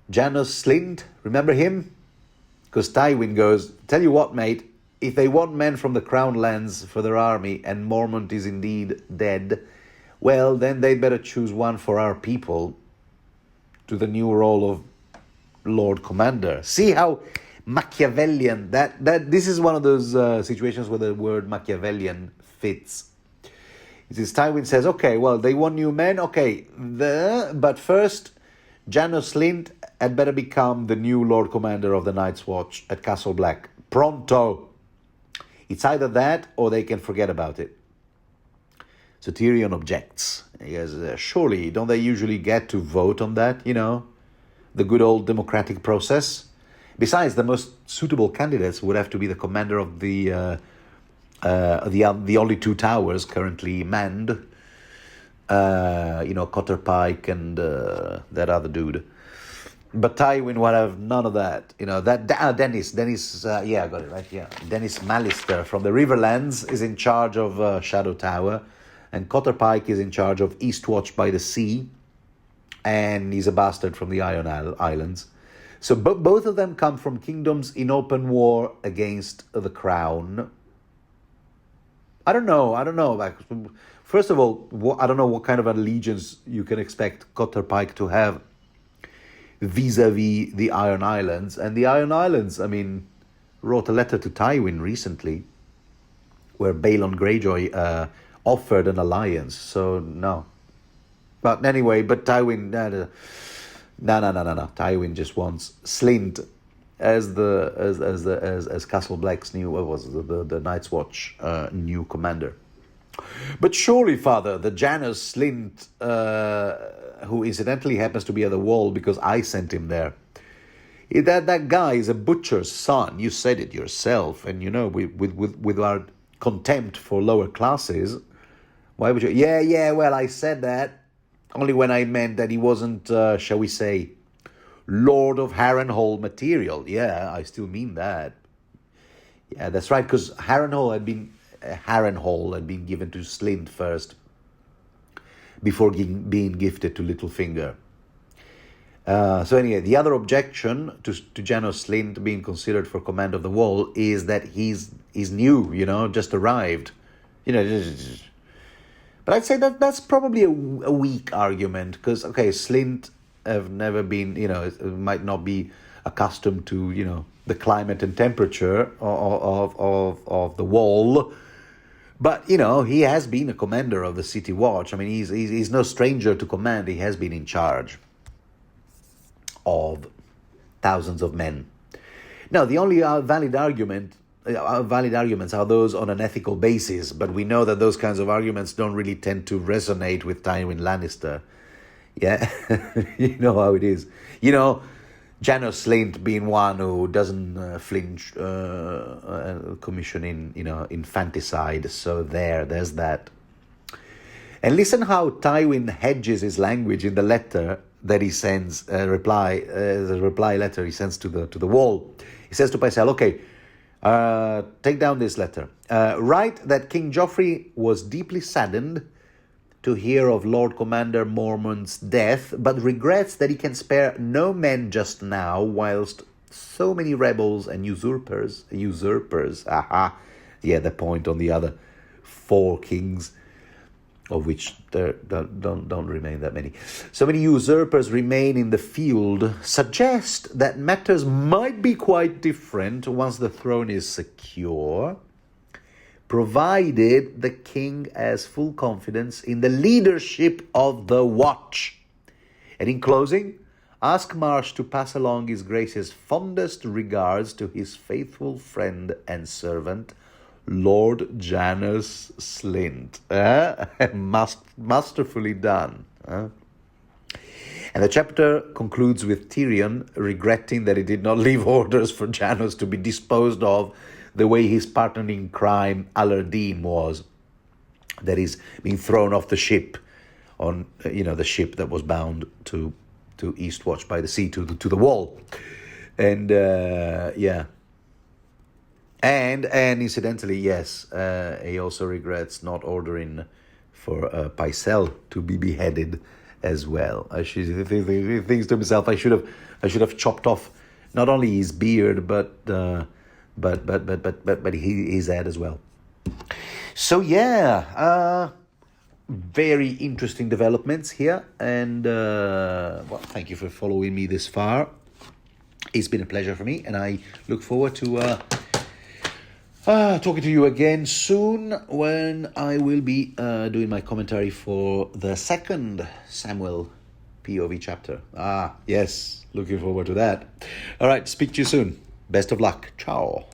Janos Slynt, remember him? Because Tywin goes, tell you what, mate, if they want men from the Crown Lands for their army and Mormont is indeed dead, well, then they'd better choose one for our people to the new role of Lord Commander. See how Machiavellian, that this is one of those situations where the word Machiavellian fits. Tywin says, okay, well, they want new men, okay, but first, Janos Slynt had better become the new Lord Commander of the Night's Watch at Castle Black. Pronto! It's either that or they can forget about it. So Tyrion objects. He goes, surely, don't they usually get to vote on that, the good old democratic process? Besides, the most suitable candidates would have to be the commander of the only two towers currently manned, Cotter Pike and that other dude. But Tywin would have none of that. Dennis, I got it right, yeah. Dennis Mallister from the Riverlands is in charge of Shadow Tower, and Cotter Pike is in charge of Eastwatch by the Sea, and he's a bastard from the Iron Islands. So both of them come from kingdoms in open war against the crown. I don't know. Like, first of all, I don't know what kind of allegiance you can expect Cotter Pike to have vis-a-vis the Iron Islands. And the Iron Islands, wrote a letter to Tywin recently where Balon Greyjoy offered an alliance. So, no. But anyway, Tywin... No. Tywin just wants Slynt as Castle Black's new, the Night's Watch new commander. But surely, Father, the Janos Slynt, who incidentally happens to be at the Wall because I sent him there, that guy is a butcher's son. You said it yourself, and with our contempt for lower classes, why would you? Yeah. Well, I said that only when I meant that he wasn't, shall we say, Lord of Harrenhal material. Yeah, I still mean that. Yeah, that's right, because Harrenhal had been given to Slynt first before being gifted to Littlefinger. So anyway, the other objection to Janos Slynt being considered for command of the Wall is that he's new, just arrived. But I'd say that's probably a weak argument, because, okay, Slynt have never been, might not be accustomed to, the climate and temperature of the Wall, but, he has been a commander of the City Watch. He's no stranger to command. He has been in charge of thousands of men. Now, the only valid arguments are those on an ethical basis, but we know that those kinds of arguments don't really tend to resonate with Tywin Lannister. Yeah, you know how it is. Janos Slynt being one who doesn't flinch commissioning, infanticide. So there's that. And listen how Tywin hedges his language in the letter that he sends, the reply letter he sends to the Wall. He says to Pycelle, okay, take down this letter. Write that King Joffrey was deeply saddened to hear of Lord Commander Mormont's death, but regrets that he can spare no men just now, whilst so many rebels and usurpers, the point on the other 4 kings, of which there don't remain that many. So many usurpers remain in the field, suggest that matters might be quite different once the throne is secure, provided the king has full confidence in the leadership of the Watch. And in closing, ask Marsh to pass along His Grace's fondest regards to his faithful friend and servant, Lord Janos Slynt. Masterfully done. And the chapter concludes with Tyrion regretting that he did not leave orders for Janos to be disposed of the way his partner in crime, Alardine, was. That is, being thrown off the ship, on the ship that was bound to Eastwatch by the Sea, to the Wall. And And incidentally, yes, he also regrets not ordering for Pycelle to be beheaded as well. He thinks to himself, I should have chopped off not only his beard but his head as well. So yeah, very interesting developments here, and thank you for following me this far. It's been a pleasure for me, and I look forward to Talking to you again soon when I will be doing my commentary for the second Samuel POV chapter. Yes, looking forward to that. All right, speak to you soon. Best of luck. Ciao.